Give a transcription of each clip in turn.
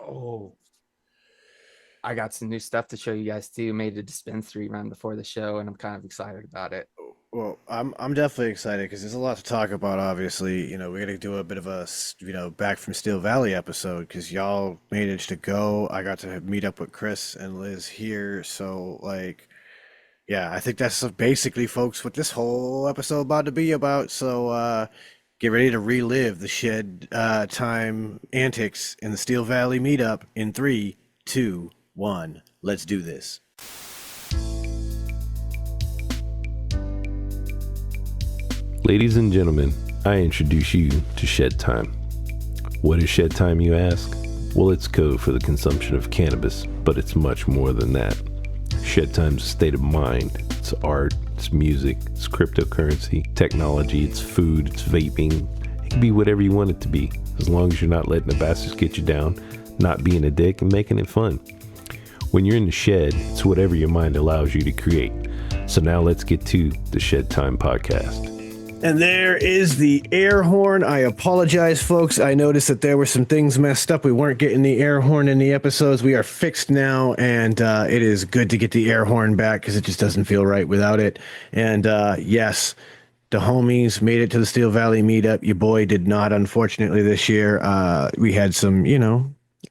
Oh, I got some new stuff to show you guys too. Made a dispensary run before the show, and I'm kind of excited about it. Well, I'm definitely excited because there's a lot to talk about. Obviously, we got to do a bit of a back from Steel Valley episode because y'all managed to go. I got to meet up with Chris and Liz here, so yeah, I think that's basically, folks, what this whole episode about to be about. So get ready to relive the shed time antics in the Steel Valley meetup in three, two, one. Let's do this. Ladies and gentlemen, I introduce you to Shedtime. What is Shedtime, you ask? Well, it's code for the consumption of cannabis, but it's much more than that. Shedtime's a state of mind. It's art, it's music, it's cryptocurrency, technology, it's food, it's vaping. It can be whatever you want it to be, as long as you're not letting the bastards get you down, not being a dick, and making it fun. When you're in the shed, it's whatever your mind allows you to create. So now let's get to the Shedtime podcast. And there is the air horn. I apologize, folks. I noticed that there were some things messed up. We weren't getting the air horn in the episodes. We are fixed now, and it is good to get the air horn back because it just doesn't feel right without it. And yes, the homies made it to the Steel Valley meetup. Your boy did not, unfortunately, this year. We had some,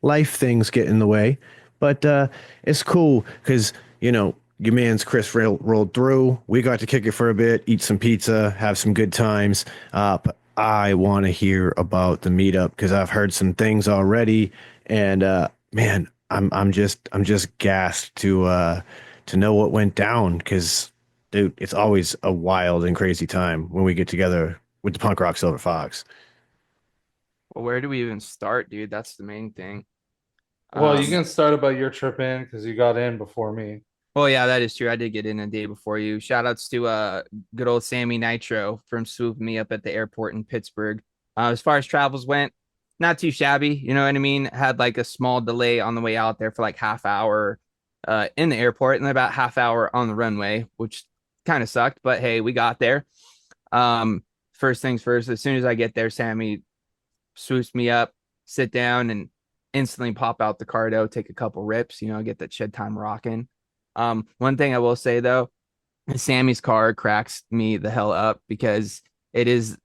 life things get in the way, but it's cool because, your man's Chris rolled through. We got to kick it for a bit, eat some pizza, have some good times. But I want to hear about the meetup because I've heard some things already, and man, I'm just gassed to know what went down because, dude, it's always a wild and crazy time when we get together with the punk rock Silver Fox. Well, where do we even start, dude? That's the main thing. well, you Um, can start about your trip in because you got in before me. well, yeah, that is true. I did get in a day before you. Shout outs to good old Sammy Nitro from swooping me up at the airport in Pittsburgh. As far as travels went, not too shabby. You know what I mean? Had like a small delay on the way out there for like half hour in the airport and then about half hour on the runway, which kind of sucked. But hey, we got there. First things first, as soon as I get there, Sammy swoops me up, sit down, and instantly pop out the cardo, take a couple rips, get that shed time rocking. One thing I will say though, Sammy's car cracks me the hell up because it is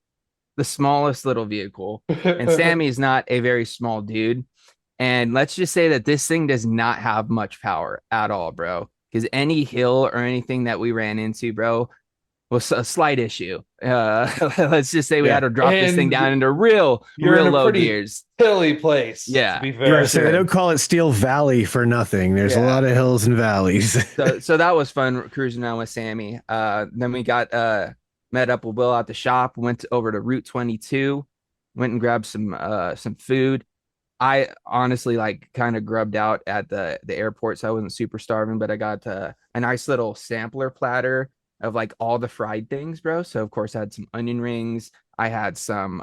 the smallest little vehicle, and Sammy is not a very small dude. And let's just say that this thing does not have much power at all, bro. Because any hill or anything that we ran into, bro, was a slight issue. Let's just say we had Yeah. to drop this thing down And into real, you're in real a low pretty gears. hilly place, to Yeah. be You fair. want to say they don't call it Steel Valley for nothing. There's a Yeah. lot of hills and valleys. So that was fun cruising around with Sammy. Then we got met up with Will at the shop, went over to Route 22, went and grabbed some food. I honestly like kind of grubbed out at the airport, so I wasn't super starving, but I got a nice little sampler platter of like all the fried things, bro. So of course I had some onion rings. I had some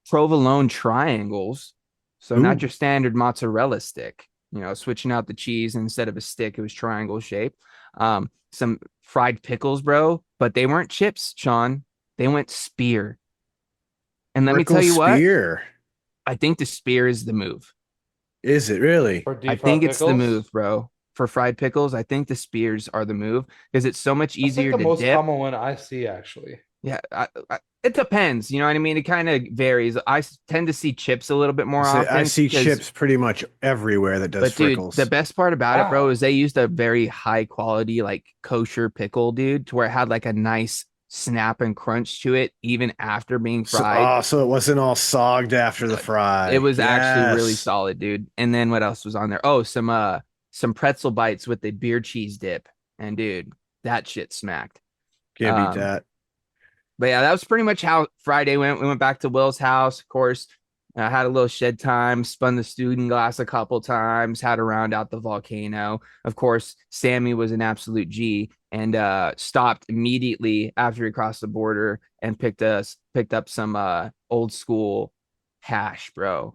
provolone triangles. So not Ooh. your standard mozzarella stick, switching out the cheese instead of a stick, it was triangle shape. Some fried pickles, bro, but they weren't chips, Sean. They went spear. And let me tell Prickle you what, spear. I think the spear is the move. Is it really? For I deep fried think it's the pickles, move, bro. For fried pickles, I think the spears are the move because it's so much that's like easier the to most dip. common one I see, actually. Yeah, it depends. You know what I mean? It kind of varies. I tend to see chips a little bit more I often see because, chips pretty much everywhere that does but dude, the frickles. best part about it, bro, Wow. is they used a very high quality, like kosher pickle, dude, to where it had like a nice snap and crunch to it, even after being So, fried. oh, so it wasn't all sogged after the It fry. was actually really Yes. solid, dude. And then what else was on there? Oh, some pretzel bites with the beer cheese dip. And dude, that shit smacked. Can't beat Um, that. but yeah, that was pretty much how Friday went. We went back to Will's house, of course. Had a little shed time, spun the student glass a couple times, had to round out the volcano. Of course, Sammy was an absolute G and stopped immediately after he crossed the border and picked up some old school hash, bro.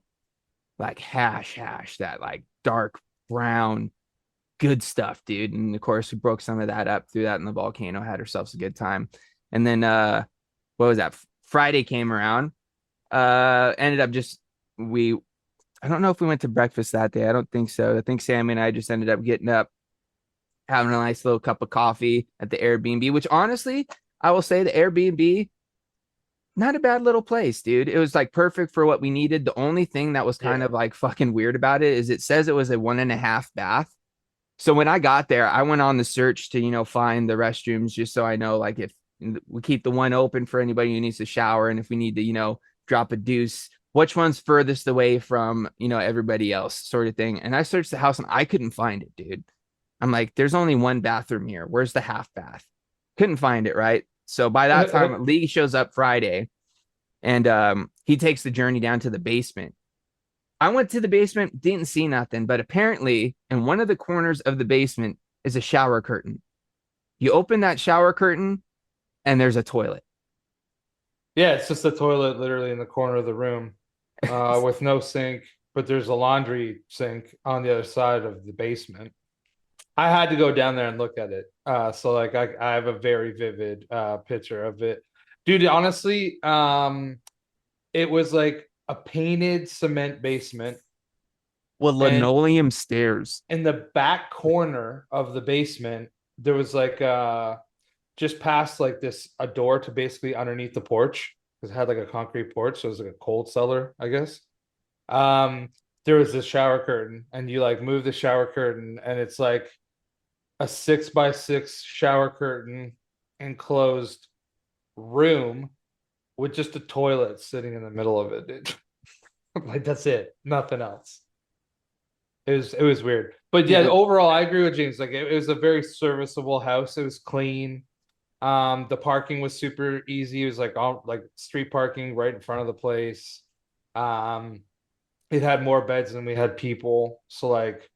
Like hash, that like dark brown, good stuff, dude. And of course, we broke some of that up, threw that in the volcano, had ourselves a good time. And then what was that? Friday came around. Ended up just we I don't know if we went to breakfast that day. I don't think so. I think Sammy and I just ended up getting up, having a nice little cup of coffee at the Airbnb, which honestly, I will say the Airbnb, not a bad little place, dude. It was like perfect for what we needed. The only thing that was kind of like fucking weird about it is it says it was a 1.5 bath. So when I got there, I went on the search to, find the restrooms just so I know, like, if we keep the one open for anybody who needs to shower, and if we need to, drop a deuce, which one's furthest away from, everybody else, sort of thing. And I searched the house and I couldn't find it, dude. I'm like, there's only one bathroom here. Where's the half bath? Couldn't find it, right? So by that time, Lee shows up Friday, and he takes the journey down to the basement. I went to the basement, didn't see nothing, but apparently in one of the corners of the basement is a shower curtain. You open that shower curtain and there's a toilet. Yeah, it's just a toilet literally in the corner of the room with no sink, but there's a laundry sink on the other side of the basement. I had to go down there and look at it. So like I have a very vivid picture of it. Dude, honestly, it was like a painted cement basement with linoleum stairs. In the back corner of the basement, there was like just past like a door to basically underneath the porch, because it had like a concrete porch, so it was like a cold cellar, I guess. There was this shower curtain, and you like move the shower curtain, and it's like a 6x6 shower curtain enclosed room with just a toilet sitting in the middle of it, dude. Like, that's it, nothing else. It was weird, but yeah, overall I agree with James. Like, it was a very serviceable house. It was clean. The parking was super easy. It was like all like street parking right in front of the place. It had more beds than we had people, so like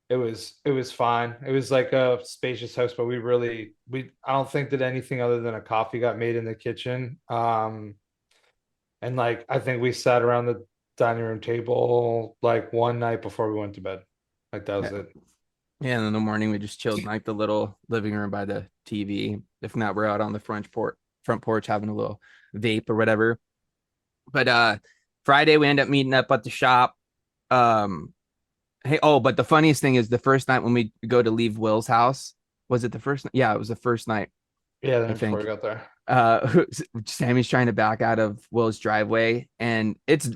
it was fine. It was like a spacious house, but I don't think that anything other than a coffee got made in the kitchen. And like I think we sat around the dining room table like one night before we went to bed. Like that was it. Yeah, and in the morning we just chilled in like the little living room by the TV. If not, we're out on the front porch having a little vape or whatever. But Friday we end up meeting up at the shop. But the funniest thing is the first night when we go to leave Will's house. Was it the first night? Yeah, it was the first night. Yeah, then before we got there. Sammy's trying to back out of Will's driveway, and it's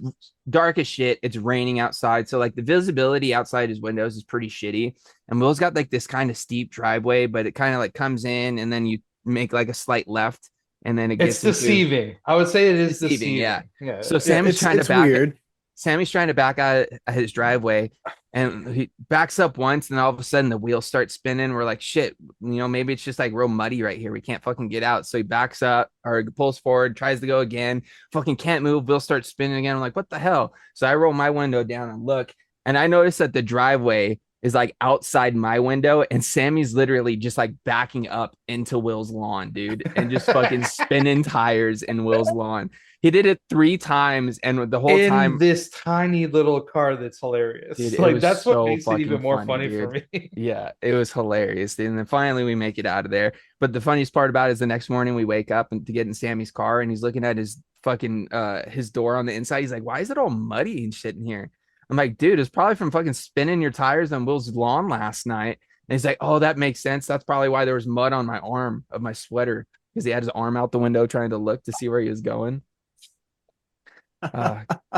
dark as shit. It's raining outside, so like the visibility outside his windows is pretty shitty. And Will's got like this kind of steep driveway, but it kind of like comes in, and then you make like a slight left, and then it gets deceiving. I would say it is deceiving. Yeah. So Sammy's trying to back. Weird. Sammy's trying to back out of his driveway, and he backs up once, and all of a sudden the wheels start spinning. We're like, shit, maybe it's just like real muddy right here. We can't fucking get out. So he backs up or pulls forward, tries to go again, fucking can't move. Wheels start spinning again. I'm like, what the hell? So I roll my window down and look, and I notice that the driveway is like outside my window, and Sammy's literally just like backing up into Will's lawn, dude, and just fucking spinning tires in Will's lawn. He did it 3 times, and the whole time this tiny little car that's hilarious. Dude, like that's so what makes it even more funny for me. Yeah, it was hilarious. And then finally we make it out of there. But the funniest part about it is the next morning we wake up and to get in Sammy's car, and he's looking at his fucking his door on the inside. He's like, why is it all muddy and shit in here? I'm like, dude, it's probably from fucking spinning your tires on Will's lawn last night. And he's like, oh, that makes sense. That's probably why there was mud on my arm of my sweater, because he had his arm out the window trying to look to see where he was going.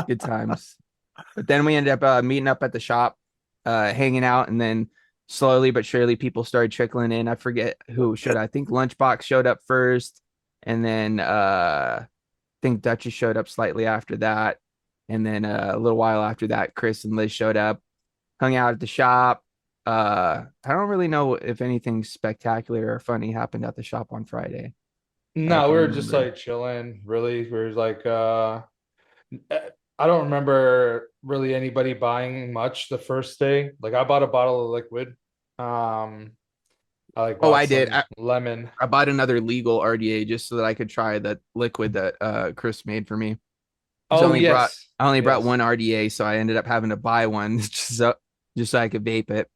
Good times. But then we ended up meeting up at the shop, hanging out, and then slowly but surely people started trickling in. I forget who showed up. I think Lunchbox showed up first, and then I think Duchess showed up slightly after that, and then a little while after that Chris and Liz showed up, hung out at the shop. I don't really know if anything spectacular or funny happened at the shop on Friday. No, we were just like chilling, really. We were like I don't remember really anybody buying much the first day. Like I bought a bottle of liquid. I did. Lemon. I bought another legal RDA just so that I could try the liquid that Chris made for me. I only brought one RDA, so I ended up having to buy one just so I could vape it.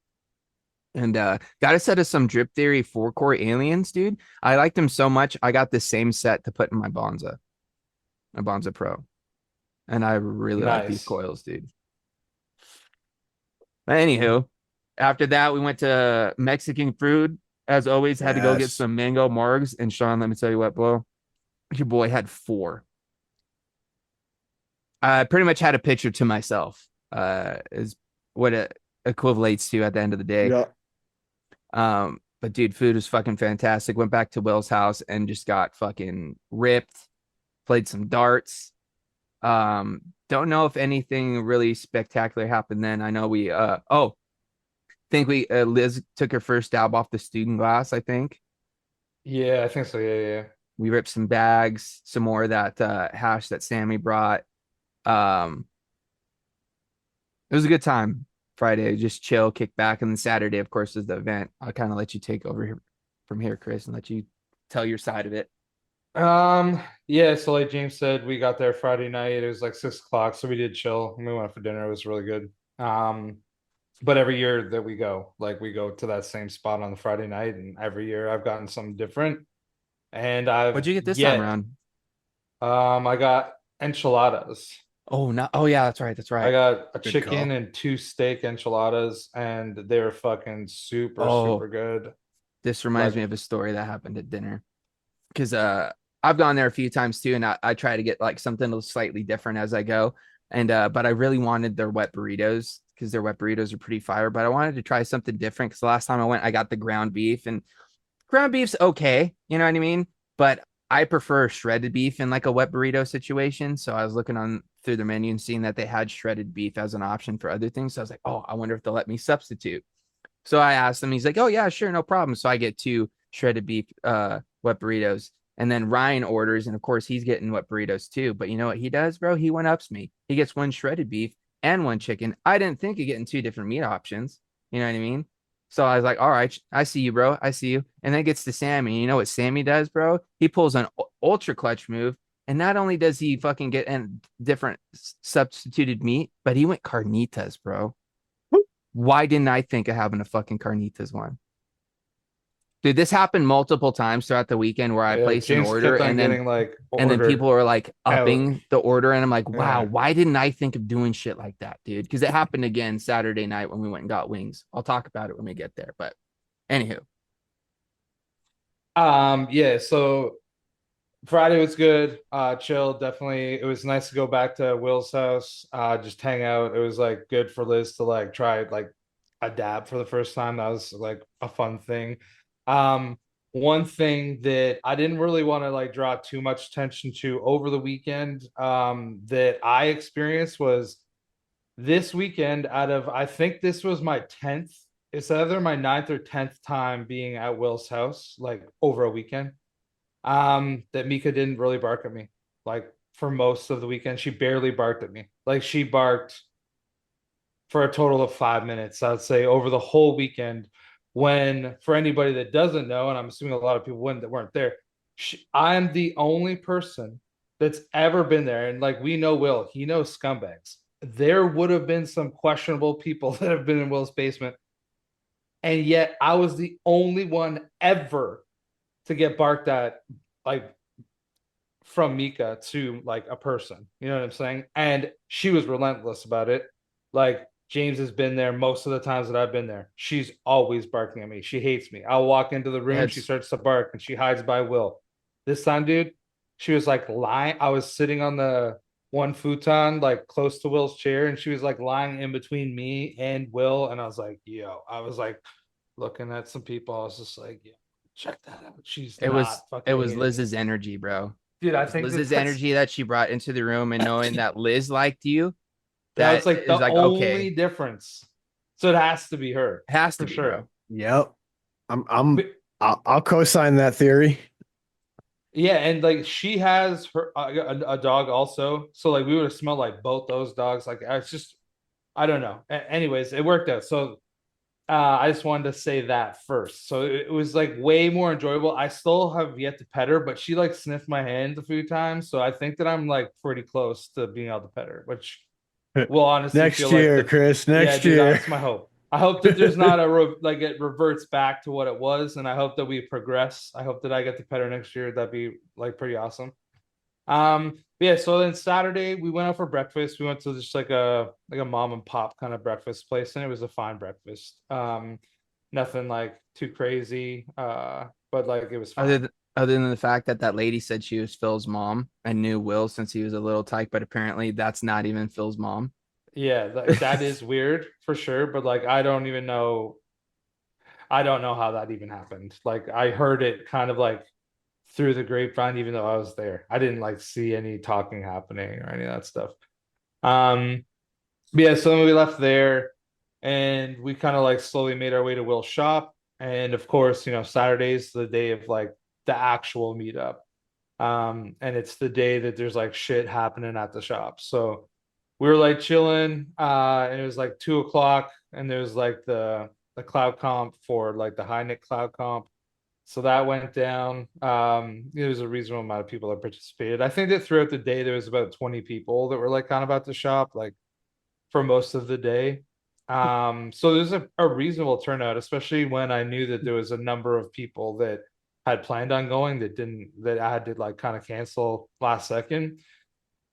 And got a set of some Drip Theory 4-core aliens, dude. I liked them so much. I got the same set to put in my Bonza Pro. And I really like these coils, dude. Anywho, after that, we went to Mexican food. As always, had to go get Yes. some mango margs. And Sean, let me tell you what, bro, your boy had 4. I pretty much had a picture to myself. Is what it equivalates to at the end of the day. Yeah. But dude, food was fucking fantastic. Went back to Will's house and just got fucking ripped. Played some darts. Don't know if anything really spectacular happened then. I know we think we Liz took her first dab off the student glass, I think. Yeah, I think so. Yeah, yeah. We ripped some bags, some more of that hash that Sammy brought. Um, it was a good time. Friday, just chill, kick back, and then Saturday, of course, is the event. I'll kind of let you take over here from here, Chris, and let you tell your side of it. Yeah, so like James said, we got there Friday night. It was like 6 o'clock, so we did chill and we went for dinner. It was really good. But every year that we go, like we go to that same spot on the Friday night, and every year I've gotten something different. And What'd you get this time around? I got enchiladas. Oh no! Oh yeah, that's right. That's I right. got a Good chicken call. and 2 steak enchiladas, and they were fucking super, Oh, super good. this reminds Like, me of a story that happened at dinner. Because I've gone there a few times too, and I try to get like something slightly different as I go. And but I really wanted their wet burritos because their wet burritos are pretty fire. But I wanted to try something different because the last time I went, I got the ground beef, and ground beef's okay, you know what I mean? But I prefer shredded beef in like a wet burrito situation. So I was looking on through the menu and seeing that they had shredded beef as an option for other things. So I was like, oh, I wonder if they'll let me substitute. So I asked him, he's like, oh yeah, sure, no problem. So I get 2 shredded beef wet burritos. And then Ryan orders, and of course he's getting wet burritos too. But you know what he does, bro? He one ups me. He gets 1 shredded beef and 1 chicken. I didn't think of getting 2 different meat options. You know what I mean? So I was like, all right, I see you, bro. I see you. And then it gets to Sammy. You know what Sammy does, bro? He pulls an ultra clutch move. And not only does he fucking get in different substituted meat, but he went carnitas, bro. Why didn't I think of having a fucking carnitas one? Dude, this happened multiple times throughout the weekend where I yeah, placed an James order kept on and getting like then people ordered are like out. upping the order and I'm like, wow, Yeah. why didn't I think of doing shit like that, dude? Because it happened again Saturday night when we went and got wings. I'll talk about it when we get there. But anywho, Yeah, so Friday was good. Chill, definitely. It was nice to go back to Will's house, just hang out. It was like good for Liz to like try like a dab for the first time. That was like a fun thing. One thing that I didn't really want to like draw too much attention to over the weekend, that I experienced was this weekend out of I think this was my 10th, it's either my ninth or 10th time being at Will's house, like over a weekend. That Mika didn't really bark at me. Like for most of the weekend, she barely barked at me. Like she barked for a total of 5 minutes, I'd say, over the whole weekend. When, for anybody that doesn't know, and I'm assuming a lot of people wouldn't that weren't there, I'm the only person that's ever been there. And like we know Will, he knows scumbags. There would have been some questionable people that have been in Will's basement. And yet I was the only one ever to get barked at, like from Mika to like a person. You know what I'm saying? And she was relentless about it. Like James has been there most of the times that I've been there. She's always barking at me. She hates me. I'll walk into the room, she that's starts to bark, and she hides by Will. This time, dude, she was like lying. I was sitting on the one futon, like close to Will's chair, and she was like lying in between me and Will. And I was like, yo, I was like looking at some people. I was just like, yeah, check that out. She's it not was fucking it was hating me. Liz's energy, bro. Dude, It I was think that Liz's energy that she brought into the room and knowing that Liz liked you. that was That like is the like, only okay, difference. So it has to be her has to for be, bro. sure. Yep. I'm But I'll co-sign that theory. yeah, and like she has her a dog also. So like we would have smelled like both those dogs. Like it's just I don't know. Anyways, it worked out. So I just wanted to say that first. So it was like way more enjoyable. I still have yet to pet her, but she like sniffed my hand a few times. So I think that I'm like pretty close to being able to pet her, which will honestly feel Next like year, the Chris. yeah, Next dude, year. that's my hope. I hope that there's not a like it reverts back to what it was, and I hope that we progress. I hope that I get to pet her next year. That'd be like pretty awesome. Yeah, so then Saturday we went out for breakfast. We went to just like a mom and pop kind of breakfast place, and it was a fine breakfast. Nothing like too crazy. But like it was Other fine. than, other than the fact that that lady said she was Phil's mom and knew Will since he was a little tyke, but apparently that's not even Phil's mom. Yeah, like that is weird for sure, but like I don't know how that even happened. Like I heard it kind of like through the grapevine, even though I was there. I didn't like see any talking happening or any of that stuff. Um, but yeah, so then we left there and we kind of like slowly made our way to Will's shop. And of course, Saturday's the day of like the actual meetup. And it's the day that there's like shit happening at the shop. So we were like chilling, and it was like 2 o'clock, and there's like the cloud comp for like the high net cloud comp. So that went down. There was a reasonable amount of people that participated. I think that throughout the day there was about 20 people that were like kind of at the shop, like for most of the day. So there's a reasonable turnout, especially when I knew that there was a number of people that had planned on going that I had to like kind of cancel last second.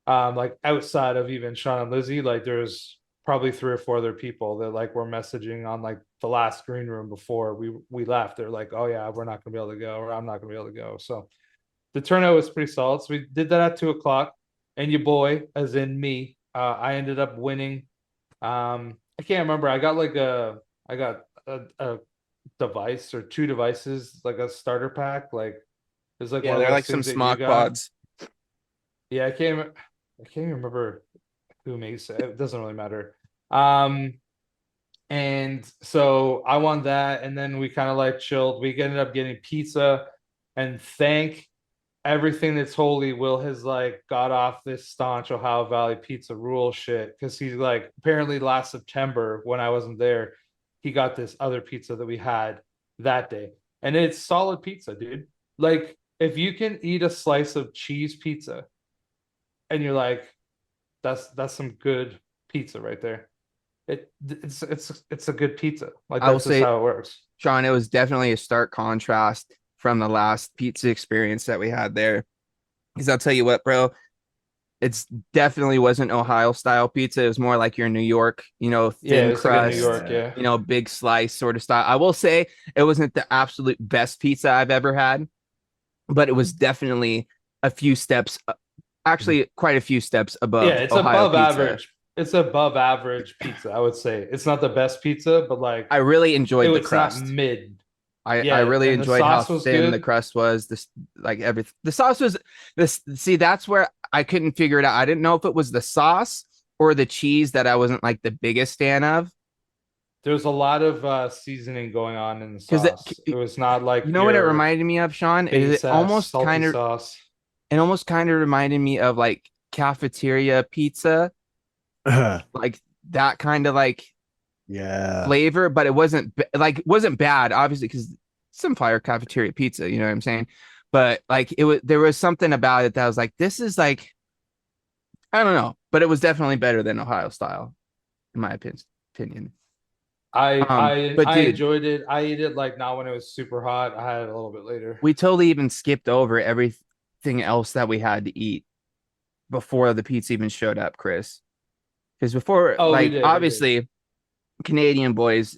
Like outside of even Sean and Lizzie, like there's probably three or four other people that like were messaging on like the last green room before we left. They're like, oh yeah, we're not gonna be able to go, or I'm not gonna be able to go. So the turnout was pretty solid. So we did that at 2 o'clock, and your boy, as in me, I ended up winning. I can't remember. I got a device or two devices, like a starter pack. Like it's like Yeah, one of they're those like some things that you smock got. pods. Yeah, I can't remember who makes it. It doesn't really matter. Um, and so I won that, and then we kind of like chilled. We ended up getting pizza, and thank everything that's holy. Will has like got off this staunch Ohio Valley pizza rule shit because he's like apparently last September when I wasn't there, he got this other pizza that we had that day, and it's solid pizza, dude. Like if you can eat a slice of cheese pizza, and you're like, that's some good pizza right there. It's a good pizza. Like I will that's just say, how it works. Sean, it was definitely a stark contrast from the last pizza experience that we had there. Because I'll tell you what, bro, it's definitely wasn't Ohio style pizza. It was more like your New York, Yeah, thin it's like a New crust, York, yeah. big slice sort of style. I will say it wasn't the absolute best pizza I've ever had, but it was definitely a few steps, actually quite a few steps Yeah, above it's Ohio above pizza. average. It's above average pizza, I would say. It's not the best pizza, but like I really enjoyed the it's not crust. mid. I Yeah, really and the enjoyed how sauce was thin the good. crust was. This like everything. The sauce was this. See, that's where I couldn't figure it out. I didn't know if it was the sauce or the cheese that I wasn't like the biggest fan of. There's a lot of seasoning going on in the Because sauce. It was not like you know what it your reminded me of, Sean? Is base ass salty sauce. it almost kind of reminded me of like cafeteria pizza, like that kind of like Yeah. flavor, but it wasn't bad, obviously, because some fire cafeteria pizza, you know what I'm saying? But like there was something about it that was like, this is like, I don't know, but it was definitely better than Ohio style, in my opinion. But I dude, enjoyed it. I ate it like not when it was super hot. I had it a little bit later. we totally even skipped over everything else that we had to eat before the pizza even showed up, Chris. Because before, Oh, like, we did. obviously, Canadian boys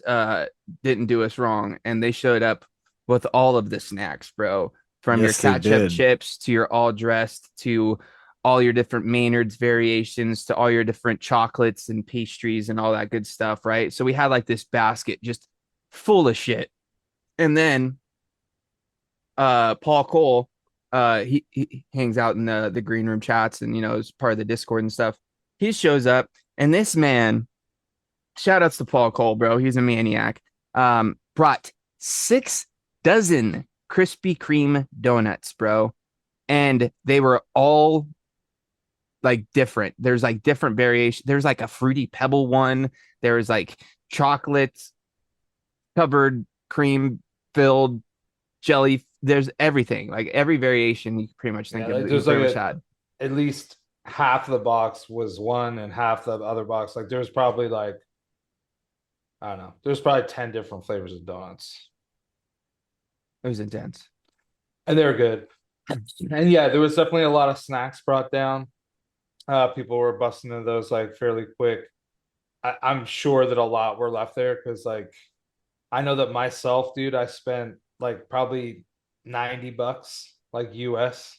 didn't do us wrong, and they showed up with all of the snacks, bro. From your Yes, they ketchup did. chips to your all dressed to all your different Maynard's variations to all your different chocolates and pastries and all that good stuff, right? So we had like this basket just full of shit. And then Paul Cole, he hangs out in the green room chats and is part of the Discord and stuff. He shows up, and this man, shout outs to Paul Cole, bro. He's a maniac. Brought 6 dozen Krispy Kreme donuts, bro. And they were all like different. There's like different variations. There's like a fruity pebble one. There's like chocolate covered cream filled jelly. There's everything. Like every variation you can pretty much think Yeah, of like that there's you've like ever a had. at least half the box was one and half the other box. Like there's probably like I don't know. There's probably 10 different flavors of donuts. It was intense. And they're good. And yeah, there was definitely a lot of snacks brought down. People were busting into those like fairly quick. I'm sure that a lot were left there because like I know that myself, dude, I spent like probably $90 like US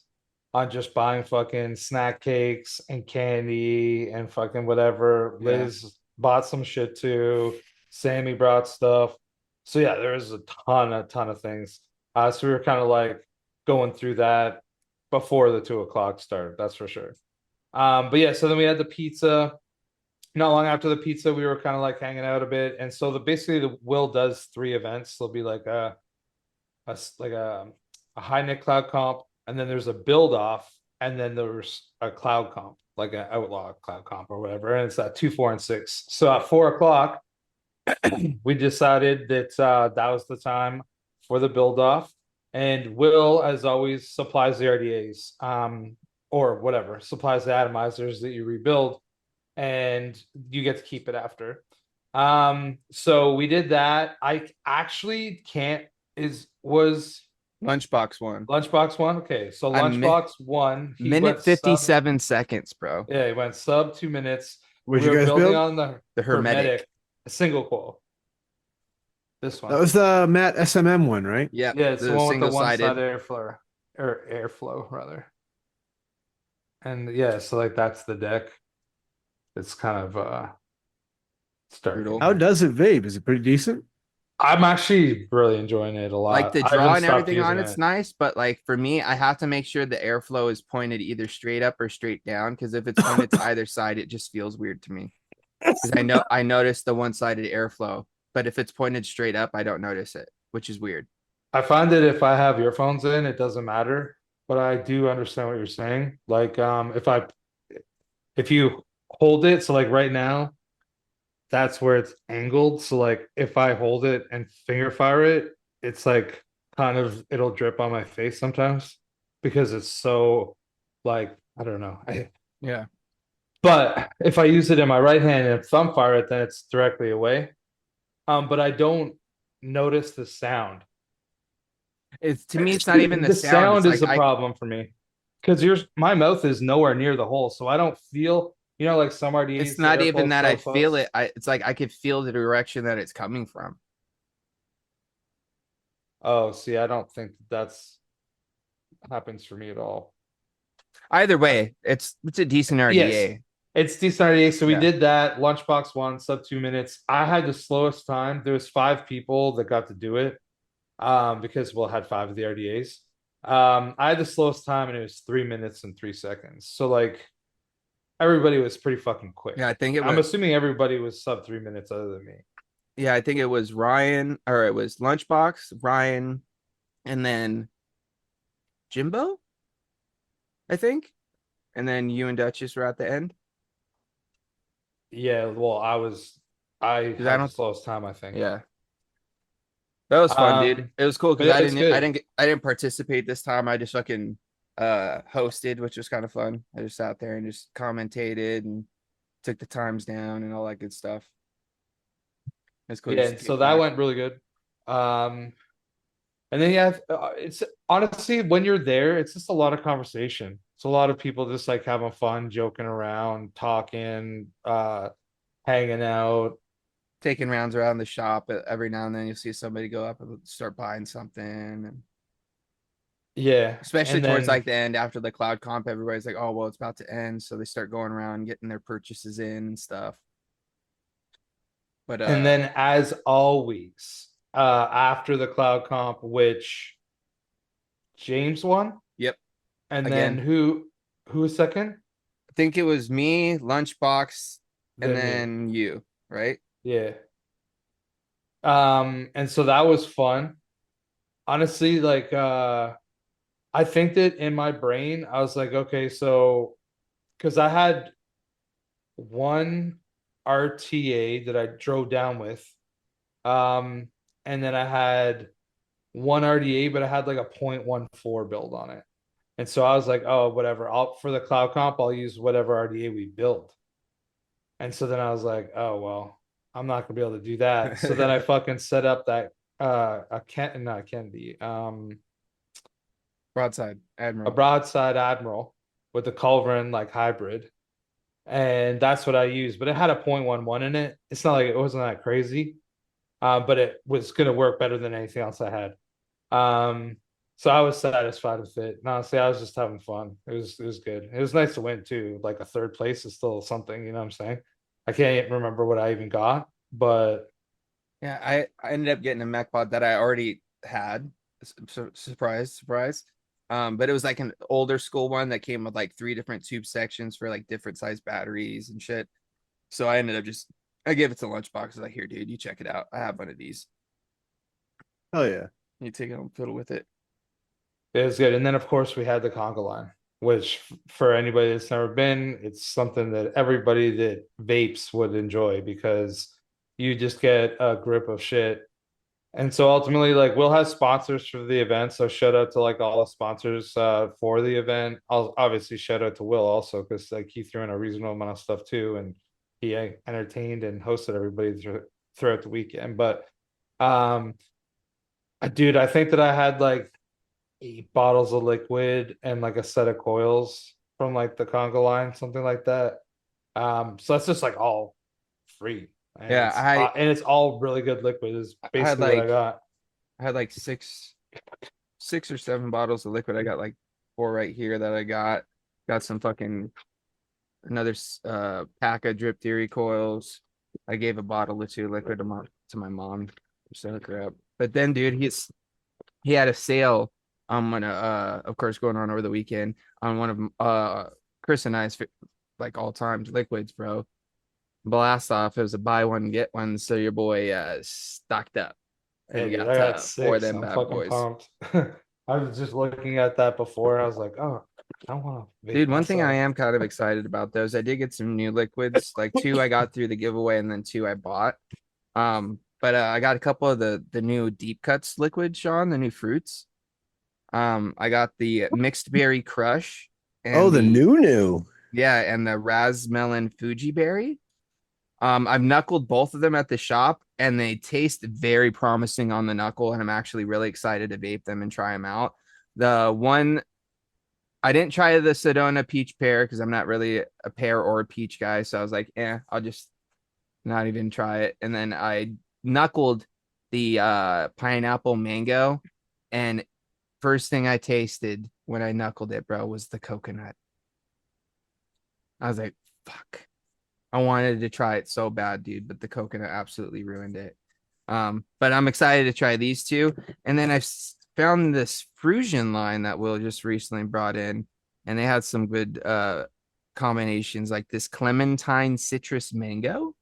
on just buying fucking snack cakes and candy and fucking whatever. Yeah. Liz bought some shit too. Sammy brought stuff. So yeah, there was a ton of things. So we were kind of like going through that before the 2 o'clock start, that's for sure. But yeah, so then we had the pizza. Not long after the pizza, we were kind of like hanging out a bit. And so basically the Will does 3 events. There'll be like a high net cloud comp, and then there's a build off, and then there's a cloud comp, like an outlaw cloud comp or whatever. And it's at 2, 4, and 6. So at 4 o'clock, we decided that that was the time for the build off. And Will, as always, supplies the RDAs, or whatever, supplies the atomizers that you rebuild, and you get to keep it after. So we did that. I actually can't was Lunchbox one. Lunchbox one. Okay, so I'm Lunchbox one. He Minute went sub- 57 seconds, bro. Yeah, he went sub 2 minutes. What'd We you were guys building build? on the The Hermetic. single coil. This one. That was the Matt SMM one, right? Yeah. Yeah, it's the one with the one single-sided. side airflow or airflow rather. And yeah, so like that's the deck. It's kind of starting. Brutal. How does it vape? Is it pretty decent? I'm actually really enjoying it a lot. Like the I draw haven't and stopped everything on using it's it. nice, but like for me, I have to make sure the airflow is pointed either straight up or straight down, because if it's pointed to either side, it just feels weird to me. Because I notice the one-sided airflow, but if it's pointed straight up, I don't notice it, which is weird. I find that if I have earphones in, it doesn't matter. But I do understand what you're saying. Like, if you hold it, so like right now, that's where it's angled. So like if I hold it and finger fire it, it's like kind of it'll drip on my face sometimes because it's so like I don't know. Yeah. But if I use it in my right hand and thumb fire it, then it's directly away. But I don't notice the sound. It's to me, it's not even the sound. sound It's is the like problem for me because my mouth is nowhere near the hole, so I don't feel like some RDAs. It's not the even airflow's that so I feel close. it. It's like I could feel the direction that it's coming from. Oh, see, I don't think that's happens for me at all. Either way, it's a decent RDA. Yes, it's decent RDA. So we Yeah. did that Lunchbox one sub 2 minutes. I had the slowest time. There was 5 people that got to do it, because we'll had 5 of the RDAs. I had the slowest time and it was 3 minutes and 3 seconds. So like everybody was pretty fucking quick. Yeah, I think it I'm was. assuming everybody was sub 3 minutes other than me. Yeah, I think it was Ryan, or it was Lunchbox, Ryan, and then Jimbo, I think. And then you and Duchess were at the end. Yeah, well, I had I the don't- slowest time, I think. Yeah. That was fun, dude. It was cool because yeah, I it's didn't good. I didn't participate this time. I just fucking hosted, which was kind of fun. I just sat there and just commentated and took the times down and all that good stuff. It's cool. Yeah, so that went really good. And then yeah, it's honestly when you're there, it's just a lot of conversation. It's a lot of people just like having fun, joking around, talking, hanging out. taking rounds around the shop. Every now and then you'll see somebody go up and start buying something, and Yeah, especially and towards then- like the end after the cloud comp, everybody's like, oh well, it's about to end, so they start going around getting their purchases in and stuff. But and then as always, after the cloud comp, which James won. Yep. And Again. then who was second? I think it was me, Lunchbox, and me. then you, right? Yeah. And so that was fun. Honestly, like I think that in my brain, I was like, okay, so because I had one RTA that I drove down with. And then I had one RDA, but I had like a 0.14 build on it. And so I was like, oh, whatever. For the cloud comp, I'll use whatever RDA we build. And so then I was like, oh well, I'm not gonna be able to do that. So then I fucking set up that Broadside a Admiral. broadside admiral with the culverin like hybrid. and that's what I used. But it had a 0.11 in it. It's not like it wasn't that crazy, but it was gonna work better than anything else I had. So I was satisfied with it. And honestly, I was just having fun. It was good. It was nice to win too. Like a third place is still something, you know what I'm saying? I can't remember what I even got, but Yeah, I ended up getting a mech pod that I already had. Surprise, surprise. But it was like an older school one that came with like 3 different tube sections for like different size batteries and shit. So I ended up I gave it to Lunchbox. I was like, here, dude, you check it out. I have one of these. Oh yeah. You take it home, fiddle with it. it was good. And then of course we had the conga line, which for anybody that's never been, it's something that everybody that vapes would enjoy because you just get a grip of shit. And so ultimately, like we'll have sponsors for the event. So shout out to like all the sponsors for the event. I'll obviously shout out to Will also because like he threw in a reasonable amount of stuff too, and he entertained and hosted everybody throughout the weekend. But um, dude, I think that I had like 8 bottles of liquid and like a set of coils from like the conga line, something like that. So that's just like all free. And Yeah, it's all really good liquid is I had basically what I got. I had like 6 or 7 bottles of liquid. I got like 4 right here that I got some fucking another pack of drip theory coils. I gave a bottle or 2 liquid to my mom. Just to hook her up. But then, dude, he had a sale on one of course going on over the weekend on one of Chris and I's like all time liquids, bro. Blast off. It was a buy one get one, so your boy stocked up, and Yeah, we dude, got I got 4 of six. them I'm bad fucking boys. pumped. I was just looking at that before. I was like, oh, I want to vape Dude, one thing I myself. am kind of excited about those, I did get some new liquids, like 2 I got through the giveaway, and then 2 I bought. But I got a couple of the new deep cuts liquids, Sean, the new fruits. I got the mixed berry crush Oh, and the new. yeah, and the raspmelon Fuji berry. I've knuckled both of them at the shop, and they taste very promising on the knuckle, and I'm actually really excited to vape them and try them out. The one I didn't try the Sedona peach pear because I'm not really a pear or a peach guy, so I was like, I'll just not even try it. And then I knuckled the pineapple mango, and first thing I tasted when I knuckled it, bro, was the coconut. I was like, fuck. I wanted to try it so bad, dude, but the coconut absolutely ruined it. But I'm excited to try these 2. And then I found this Frusion line that Will just recently brought in, and they had some good combinations like this clementine citrus mango.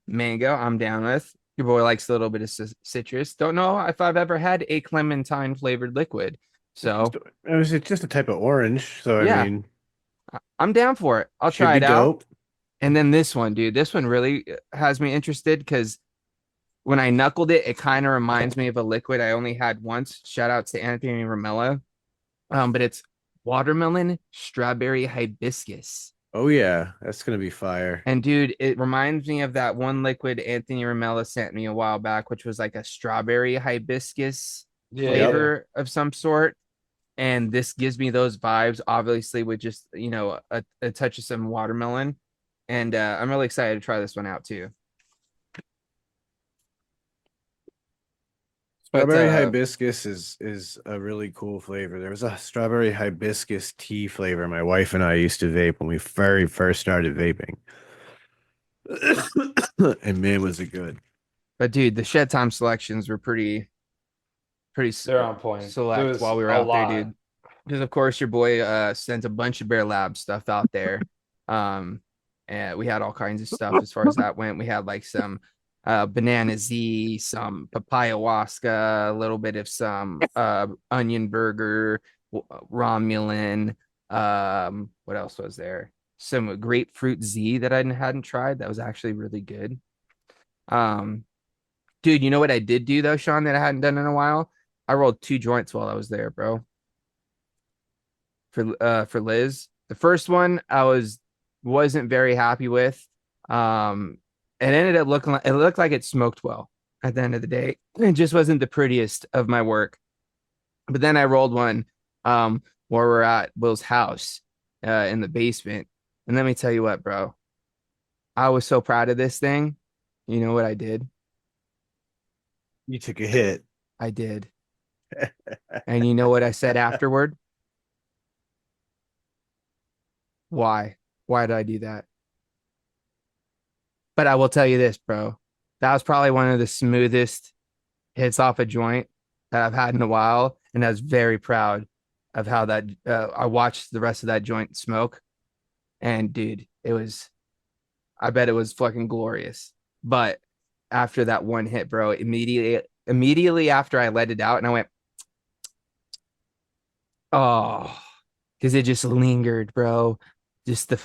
Mango, I'm down with. Your boy likes a little bit of citrus. Don't know if I've ever had a clementine flavored liquid. So, It was just a type of orange, so I yeah, mean, I'm down for it. I'll should try be it out. dope. And then this one, dude, this one really has me interested because when I knuckled it, it kind of reminds me of a liquid I only had once. Shout out to Anthony Ramella. But it's watermelon strawberry hibiscus. Oh yeah, that's gonna be fire. And dude, it reminds me of that one liquid Anthony Ramella sent me a while back, which was like a strawberry hibiscus Yeah, flavor of some sort. And this gives me those vibes, obviously, with just a touch of some watermelon. And I'm really excited to try this one out too. But Strawberry hibiscus is a really cool flavor. There was a strawberry hibiscus tea flavor my wife and I used to vape when we very first started vaping. And man, was it good. But dude, the Shedtime selections were pretty they're on point. There select was while we were a out lot. there, dude. Because of course your boy sent a bunch of Bear Lab stuff out there. And we had all kinds of stuff as far as that went. We had like some banana Z, some papaya waska, a little bit of some onion burger, Romulan. What else was there? Some grapefruit Z that I hadn't tried. That was actually really good. Dude, you know what I did do though, Sean, that I hadn't done in a while? I rolled 2 joints while I was there, bro. For Liz. The first one wasn't very happy with. It ended up looking like it looked like it smoked well at the end of the day. It just wasn't the prettiest of my work. But then I rolled one where we're at Will's house in the basement, And let me tell you what, bro. I was so proud of this thing. You know what I did? You took a hit. I did. And you know what I said afterward? Why? Why did I do that? But I will tell you this, bro. That was probably one of the smoothest hits off a joint that I've had in a while. And I was very proud of how that I watched the rest of that joint smoke. And dude, I bet it was fucking glorious. But after that one hit, bro, immediately after I let it out and I went, oh, because it just lingered, bro. Just the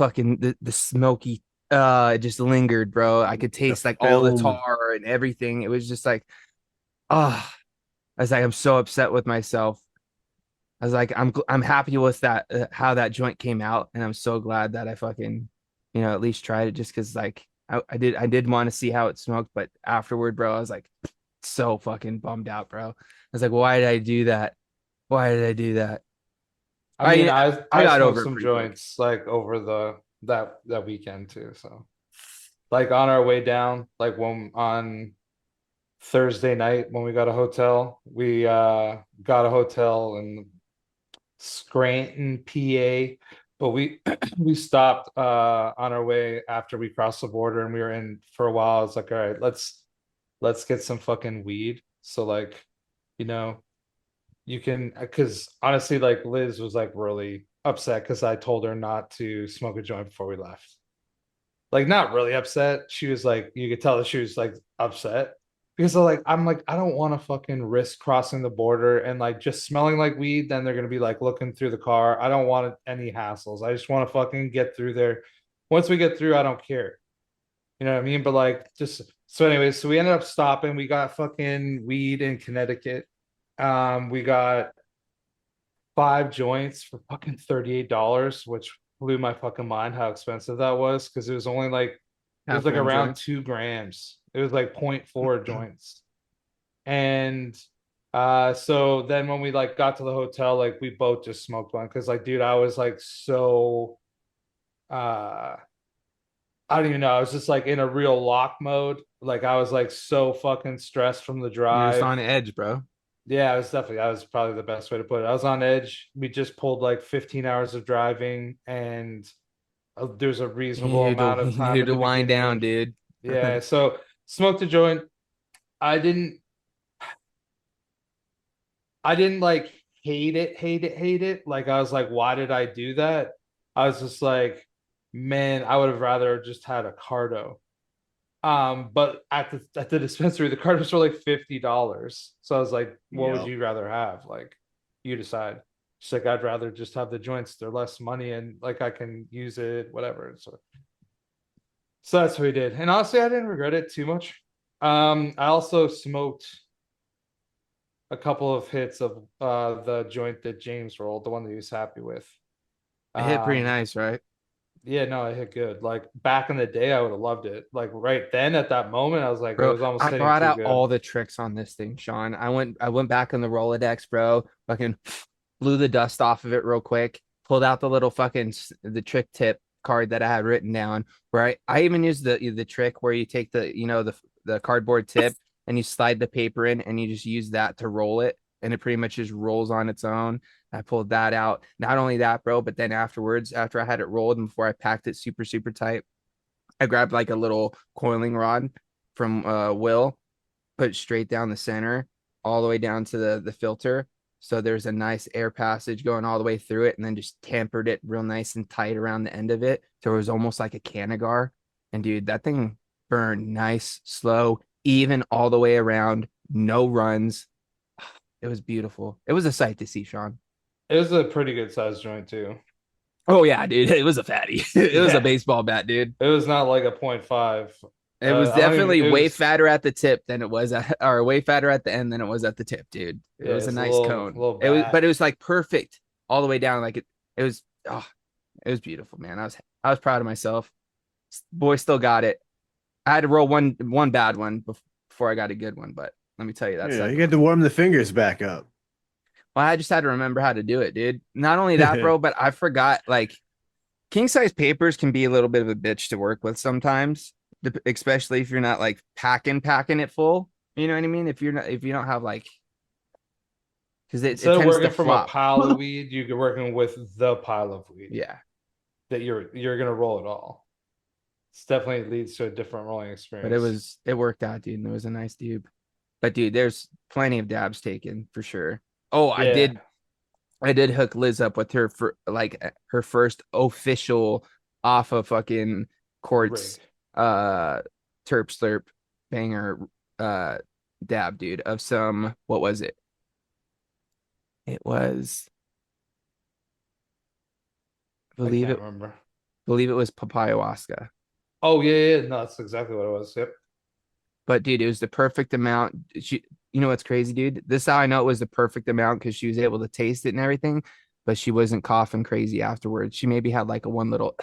smoky it just lingered, bro. I could taste like all the film. tar and everything. It was just like, oh, I was like, I'm so upset with myself. I was like, I'm happy with that how that joint came out, and I'm so glad that I fucking, at least tried it just because like I did want to see how it smoked, but afterward, bro, I was like so fucking bummed out, bro. I was like, why did I do that? Why did I do that? I mean, I I got smoked over it some pretty quick. joints like over that weekend too. So like on our way down, like when on Thursday night when we got a hotel, we got a hotel in Scranton, PA, but we we stopped on our way after we crossed the border and we were in for a while. It's like, all right, let's get some fucking weed. So like, you know, you can because honestly, like Liz was like really upset because I told her not to smoke a joint before we left. Like not really upset. She was like, you could tell that she was like upset because I'm like, I don't want to fucking risk crossing the border and like just smelling like weed. Then they're gonna be like looking through the car. I don't want any hassles. I just want to fucking get through there. Once we get through, I don't care. You know what I mean? But like, just so anyway, so we ended up stopping. We got fucking weed in Connecticut. We got 5 joints for fucking $38, which blew my fucking mind how expensive that was because it was only like it was Half like gram around joints. 2 grams. It was like 0.4 joints. And so then when we like got to the hotel, like we both just smoked one because like dude, I was like so uh I don't even know. I was just like in a real lock mode. Like I was like so fucking stressed from the You're just drive. on edge, bro. Yeah, it was definitely that was probably the best way to put it. I was on edge. We just pulled like 15 hours of driving, and there's a You reasonable needed to amount of you time needed in to the wind down, beginning. dude. Yeah, so smoked a joint. I didn't I didn't like hate it. Like I was like, why did I do that? I was just like, man, I would have rather just had a cardo. But at the dispensary, the cartons were like $50. So I was like, what would Yep. you rather have? Like, you decide. She's like, I'd rather just have the joints. They're less money and like I can use it, whatever. So that's what we did. And honestly, I didn't regret it too much. I also smoked a couple of hits of the joint that James rolled, the one that he was happy with. It hit pretty Um, nice, right? yeah, no, it hit good. Like back in the day, I would have loved it. Like right then at that moment, I was like, it Bro, was almost I hitting brought too out good. all the tricks on this thing, Sean. I went back in the Rolodex, bro. Fucking blew the dust off of it real quick. Pulled out the little the trick tip card that I had written down. Where I even used the trick where you take the cardboard tip and you slide the paper in and you just use that to roll it, and it pretty much just rolls on its own. I pulled that out. Not only that, bro, but then afterwards, after I had it rolled and before I packed it super super tight, I grabbed like a little coiling rod from Will, put it straight down the center, all the way down to the filter. So there's a nice air passage going all the way through it, and then just tampered it real nice and tight around the end of it. So it was almost like a canagar. And dude, that thing burned nice, slow, even all the way around, no runs. It was beautiful. It was a sight to see, Sean. It was a pretty good sized joint too. Oh yeah, dude. It was a fatty. It was a Yeah, baseball bat, dude. it was not like a point 0.5. It was I don't even. definitely It way was fatter at the tip than it was at, or way fatter at the end than it was at the tip, dude. It yeah, was a it's a nice a cone. little But bat. it was like perfect all the way down. Like it was, oh, it was beautiful, man. I was proud of myself. Boy, still got it. I had to roll one bad one before I got a good one, but let me tell you that Yeah, you second got one. to warm the fingers back up. Well, I just had to remember how to do it, dude. Not only that, bro, but I forgot like king size papers can be a little bit of a bitch to work with sometimes, especially if you're not like packing it full. You know what I mean? If you don't have like, because it Instead of tends to working from a flop. pile of weed, you're working with the pile of weed Yeah. that you're gonna roll it all. It's definitely leads to a different rolling But experience. it worked out, dude. And it was a nice dude. But dude, there's plenty of dabs taken for sure. Oh, Yeah, I did hook Liz up with her for like her first official off of fucking rig. courts terp slurp banger uh dab, dude, of some what was it? It was I I believe can't it remember. believe it was papayahuasca. Oh yeah. No, that's exactly what it was. Yep. But dude, it was the perfect amount. You know what's crazy, dude? This is how I know it was the perfect amount because she was able to taste it and everything, but she wasn't coughing crazy afterwards. She maybe had like a one little,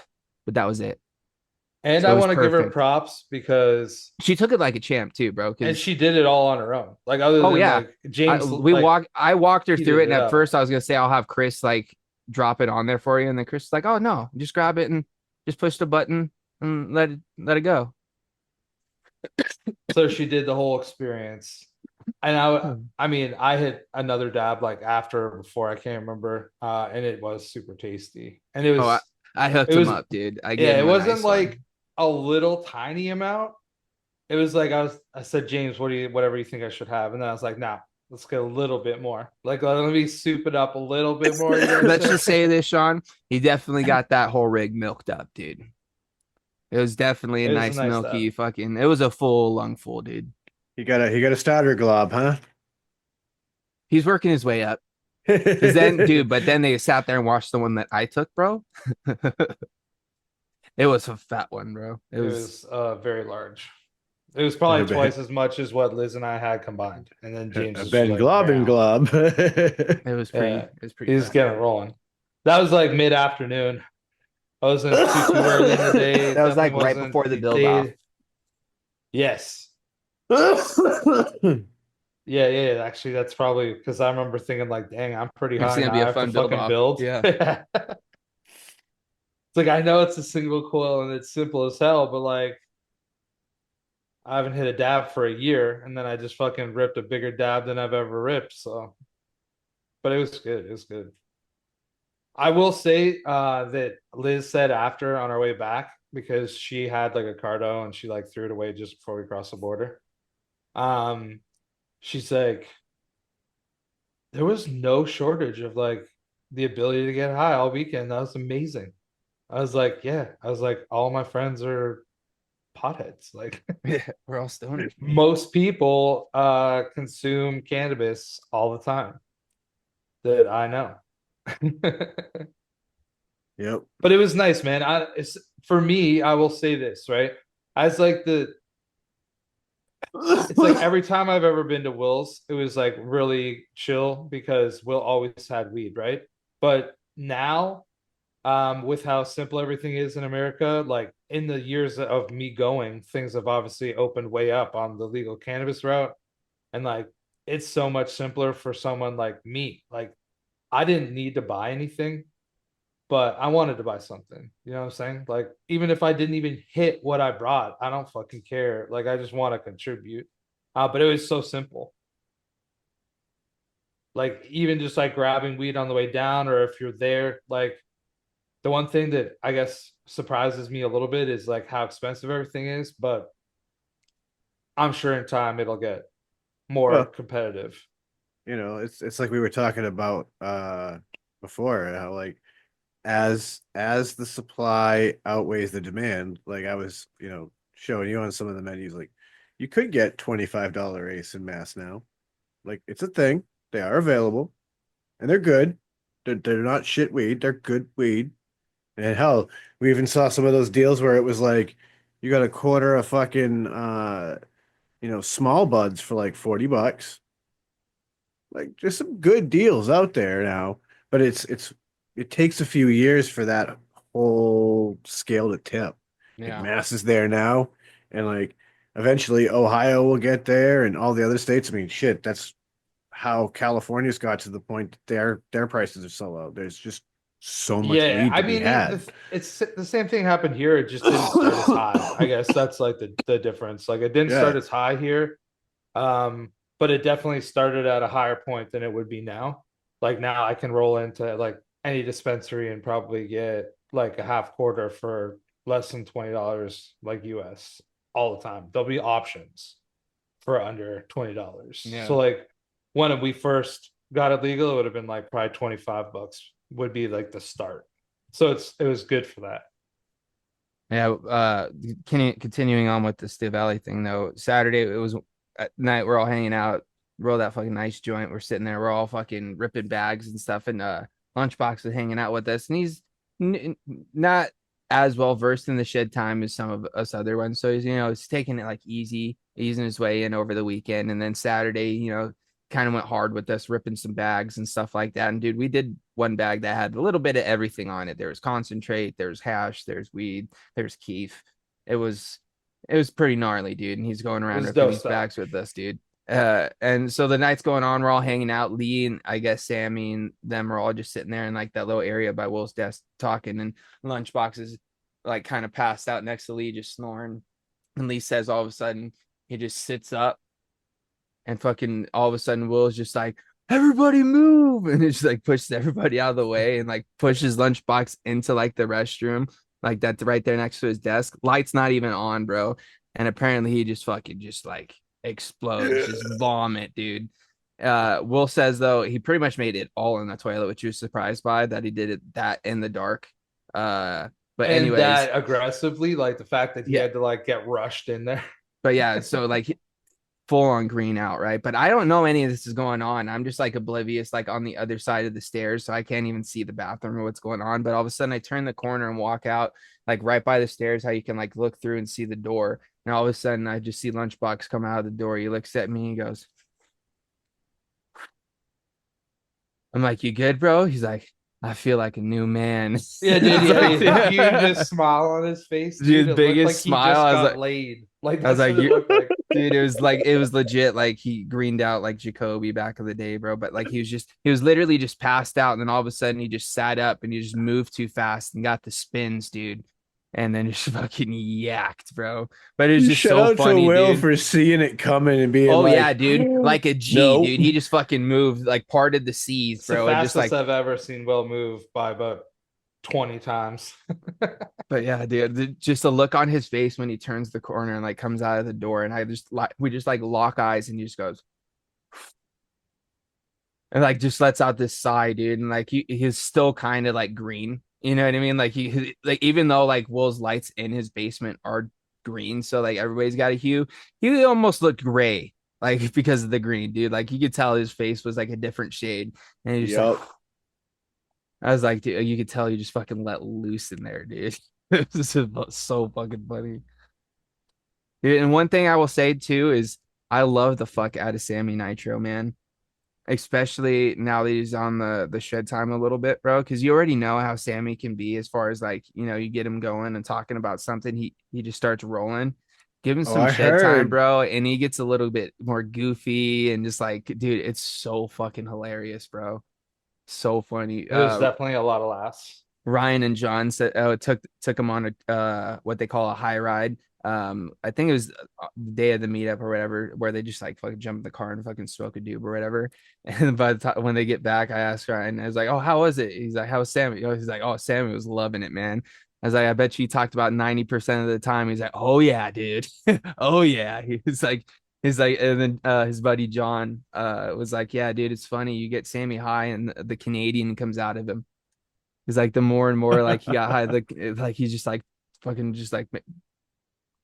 but that was it. And So I it was want to give her perfect. props because She took it like a champ too, bro. and Because she did it all on her own. Like other oh than yeah, like James, I walked her through heated it, it and at up. first I was gonna say I'll have Chris like drop it on there for you, and then Chris is like, oh no, just grab it and just push the button and let it go. So she did the whole experience. And I mean, I hit another dab like after or before, I can't remember. And it was super tasty. And Oh, I hooked it him was, up, dude. I gave yeah, it him a wasn't nice like one. a little tiny amount. It was like I said, James, whatever you think I should have? And then I was like, nah, let's get a little bit more. Like, let me soup it up a little bit more. You know what I'm Let's just saying? say this, Sean. He definitely got that whole rig milked up, dude. It was definitely a It was a nice nice milky dab. fucking. It was a full lung full, dude. He got a starter glob, huh? He's working his way up. Cause then, dude, but then they sat there and watched the one that I took, bro. It was a fat one, bro. It It was was very large. It was probably twice as much as what Liz and I had combined. And then James A just Ben like Glob and ran. Glob. Yeah, it was pretty he's fat. getting rolling. That was like mid-afternoon. I wasn't too early in the day. It That was like definitely right wasn't before the build off. day. Yes. Yeah. Actually, that's probably because I remember thinking like, dang, I'm pretty It's high gonna now. be I a have to fun build fucking off. build. Yeah. It's like I know it's a single coil and it's simple as hell, but like I haven't hit a dab for a year, and then I just fucking ripped a bigger dab than I've ever ripped. So, but it was good. It was good. I will say that Liz said after on our way back because she had like a cardo and she like threw it away just before we crossed the border. Um, she's like, there was no shortage of like the ability to get high all weekend. That was amazing. I was like, yeah. I was like, all my friends are potheads. Like Yeah, we're all stoners. most people consume cannabis all the time that I know. Yep. But it was nice, man. It's for me, I will say this, right? As like it's like every time I've ever been to Will's, it was like really chill because Will always had weed, right? But now, with how simple everything is in America, like in the years of me going, things have obviously opened way up on the legal cannabis route. And like it's so much simpler for someone like me. Like I didn't need to buy anything, but I wanted to buy something. You know what I'm saying? Like, even if I didn't even hit what I brought, I don't fucking care. Like, I just want to contribute. But it was so simple. Like, even just like grabbing weed on the way down, or if you're there, like, the one thing that I guess surprises me a little bit is like how expensive everything is, but I'm sure in time it'll get more Well, competitive. it's like we were talking about before, how like as the supply outweighs the demand, like I was, showing you on some of the menus, like you could get $25 ace in mass now. Like it's a thing. They are available and they're good. They're not shit weed, they're good weed. And hell, we even saw some of those deals where it was like you got a quarter of fucking small buds for like $40. Like just some good deals out there now, but it takes a few years for that whole scale to tip. Like Yeah. Mass is there now, and like eventually Ohio will get there, and all the other states. I mean, shit, that's how California's got to the point that their prices are so low. There's just so much Yeah, weed I to be mean, had. it's the same thing happened here. It just didn't start as high. I guess that's like the difference. Like it didn't start Yeah. as high here, but it definitely started at a higher point than it would be now. Like now, I can roll into like any dispensary and probably get like a half quarter for less than $20, like US, all the time. There'll be options for under $20. Yeah. So like when we first got it legal, it would have been like probably $25 would be like the start. So it was good for that. Yeah, continuing on with the Steve Valley thing though. Saturday it was at night, we're all hanging out, roll that fucking nice joint. We're sitting there, we're all fucking ripping bags and stuff, and Lunchbox is hanging out with us, and he's not as well versed in the shed time as some of us other ones. So he's taking it like easing his way in over the weekend, and then Saturday, kind of went hard with us, ripping some bags and stuff like that. And dude, we did one bag that had a little bit of everything on it. There was concentrate, there's hash, there's weed, there's keef. It was pretty gnarly, dude. And he's going around ripping these bags with us, dude. And so the night's going on, we're all hanging out. Lee and I guess Sammy and them are all just sitting there in like that little area by Will's desk talking, and Lunchbox is like kind of passed out next to Lee, just snoring. And Lee says all of a sudden he just sits up, and fucking all of a sudden Will's just like, everybody move, and it just like pushes everybody out of the way and like pushes Lunchbox into like the restroom, like that's right there next to his desk. Light's not even on, bro. And apparently he just fucking just like explodes, just vomit, dude. Will says though he pretty much made it all in the toilet, which he was surprised by, that he did it that in the dark. But and anyways, that aggressively, like the fact that he Yeah. had to like get rushed in there. but yeah, so like full on green out, right? But I don't know any of this is going on. I'm just like oblivious, like on the other side of the stairs, so I can't even see the bathroom or what's going on. But all of a sudden I turn the corner and walk out, like right by the stairs, how you can like look through and see the door. And all of a sudden I just see Lunchbox come out of the door. He looks at me and he goes, I'm like, you good, bro? He's like, I feel like a new man. Yeah, dude, Like, yeah, hugest smile on his face, Dude, It biggest looked like he smile. just I was got like- laid. Like I was that's like, what it looked like. dude, it was legit. Like he greened out like Jacoby back in the day, bro. But like he was literally just passed out. And then all of a sudden he just sat up and he just moved too fast and got the spins, dude. And then just fucking yacked, bro. But it was just Shout so out funny, to Will dude. for seeing it coming and being Oh like, yeah, dude. Like a G, No. dude. He just fucking moved, like parted the seas, It's the bro. And just fastest like I've ever seen Will move by about 20 times. But yeah, dude, just the look on his face when he turns the corner and like comes out of the door, and we just like lock eyes, and he just goes and like just lets out this sigh, dude, and like he's still kind of like green, you know what I mean? Like like even though like Will's lights in his basement are green, so like everybody's got a hue, he almost looked gray, like because of the green, dude. Like you could tell his face was like a different shade, and he just like, I was like, dude, you could tell you just fucking let loose in there, dude. This is so fucking funny. Dude, and one thing I will say too is I love the fuck out of Sammy Nitro, man. Especially now that he's on the shed time a little bit, bro. Because you already know how Sammy can be as far as like, you get him going and talking about something, he just starts rolling. Give him some shed time, bro, and he gets a little bit more goofy and just like, dude, it's so fucking hilarious, bro. So funny. It was definitely a lot of laughs. Ryan and John said, took him on a what they call a high ride. I think it was the day of the meetup or whatever, where they just like fucking jump in the car and fucking smoke a doob or whatever. And by the time when they get back, I asked Ryan, I was like, "Oh, how was it?" He's like, "How was Sammy?" He's like, "Oh, Sammy was loving it, man." I was like, "I bet you talked about 90% of the time." He's like, "Oh yeah, dude. Oh yeah." He's like, and then his buddy John was like, "Yeah, dude, it's funny. You get Sammy high, and the Canadian comes out of him." He's like, the more and more like he got high, like he's just like fucking just like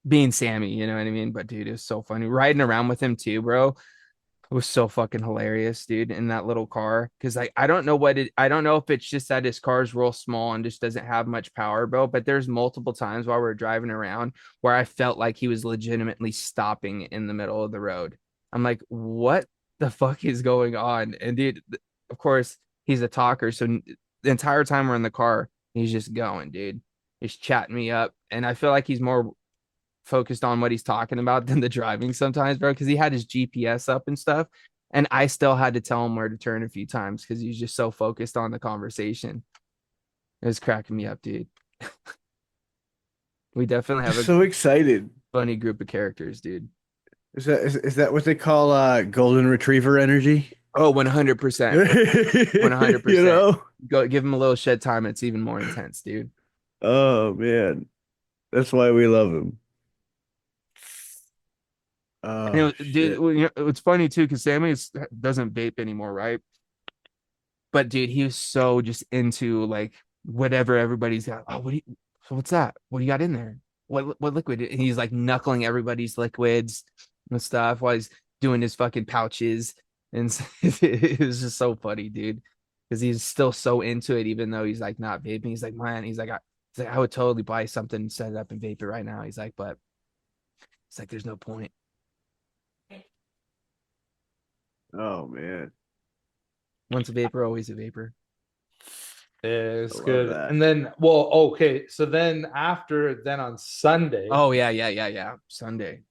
being Sammy, you know what I mean? But dude, it was so funny riding around with him too, bro. It was so fucking hilarious, dude, in that little car. Cause like I don't know if it's just that his car is real small and just doesn't have much power, bro. But there's multiple times while we are driving around where I felt like he was legitimately stopping in the middle of the road. I'm like, what the fuck is going on? And dude, of course, he's a talker, so the entire time we're in the car, he's just going, dude. He's chatting me up. And I feel like he's more focused on what he's talking about than the driving sometimes, bro, because he had his GPS up and stuff. And I still had to tell him where to turn a few times because he's just so focused on the conversation. It was cracking me up, dude. We definitely have a So excited. funny group of characters, dude. Is that what they call golden retriever energy? Oh, 100%. You 100%. know? Go give him a little shed time. It's even more intense, dude. Oh man. That's why we love him. And Oh dude, shit. well, you know, it's funny too because doesn't vape anymore, right? But dude, he was so just into like whatever everybody's got. Oh, so what's that? What do you got in there? What liquid? And he's like knuckling everybody's liquids and stuff while he's doing his fucking pouches. And it was just so funny, dude. Because he's still so into it, even though he's like not vaping. He's like, man, he's like, I would totally buy something, set it up and vape it right now. He's like, but it's like there's no point. Oh man. Once a vapor, always a vapor. Yeah, I it's love good. that. And then, well, okay, so then on Sunday, Oh yeah. Sunday.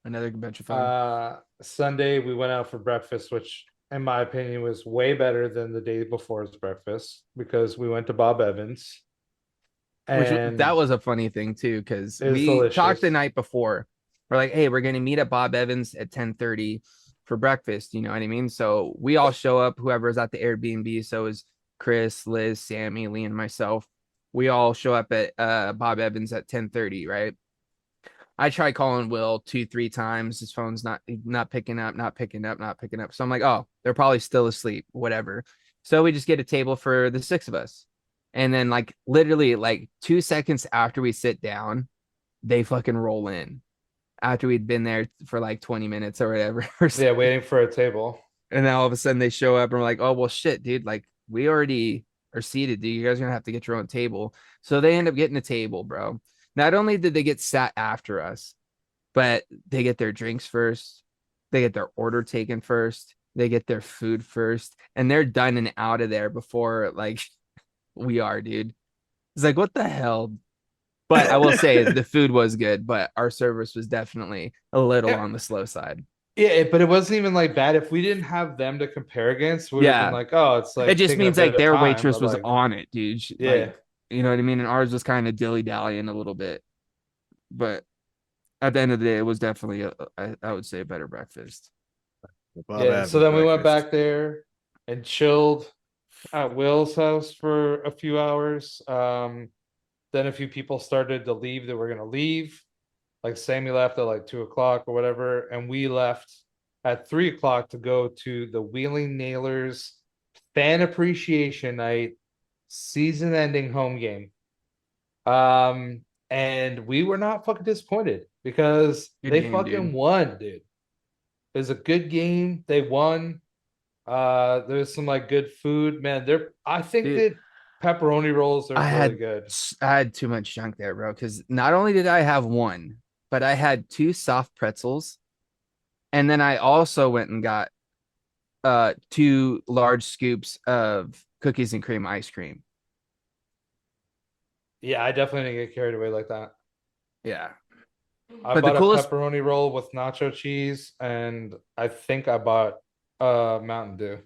Another bunch of fun. Sunday we went out for breakfast, which in my opinion was way better than the day before's breakfast because we went to Bob Evans Which and that was a funny thing too, because it was we talked the delicious. night before. We're like, hey, we're gonna meet at Bob Evans at 10:30 for breakfast. You know what I mean? So we all show up, whoever's at the Airbnb. So is Chris, Liz, Sammy, Lee, and myself. We all show up at Bob Evans at 10:30, right? I tried calling Will 2, 3 times. His phone's not picking up, not picking up, not picking up. So I'm like, oh, they're probably still asleep, whatever. So we just get a table for the 6 of us. And then like literally like 2 seconds after we sit down, they fucking roll in after we'd been there for like 20 minutes or whatever. Yeah, waiting for a table. And then all of a sudden they show up and we're like, oh, well, shit, dude. Like we already are seated, dude. You guys are going to have to get your own table. So they end up getting a table, bro. Not only did they get sat after us, but they get their drinks first. They get their order taken first. They get their food first. And they're done and out of there before like we are, dude. It's like, what the hell? But I will say the food was good, but our service was definitely a little Yeah, on the slow side. yeah, but it wasn't even like bad. If we didn't have them to compare against, we would have been Yeah. like, oh, it's It like just taking a means bit like of their time, waitress but was like, on it, dude. yeah. Like, you know what I mean? And ours was kind of dilly-dallying a little bit. But at the end of the day, it was definitely, I would say, a better breakfast. Bob Yeah. So Evans then we went breakfast. back there and chilled at Will's house for a few hours. Then a few people started to leave that were gonna leave. Like Sammy left at like 2 o'clock or whatever, and we left at 3 o'clock to go to the Wheeling Nailers fan appreciation night, season ending home game. And we were not fucking disappointed because Good they game, fucking dude. won, dude. It was a good game. They won. There's some like good food, man. I think Dude, that pepperoni rolls are I really had good. I had too much junk there, bro. Because not only did I have one, but I had 2 soft pretzels, and then I also went and got 2 large scoops of cookies and cream ice cream. Yeah, I definitely didn't get carried away like that. Yeah. I But the bought a coolest, pepperoni roll with nacho cheese, and I think I bought Mountain Dew.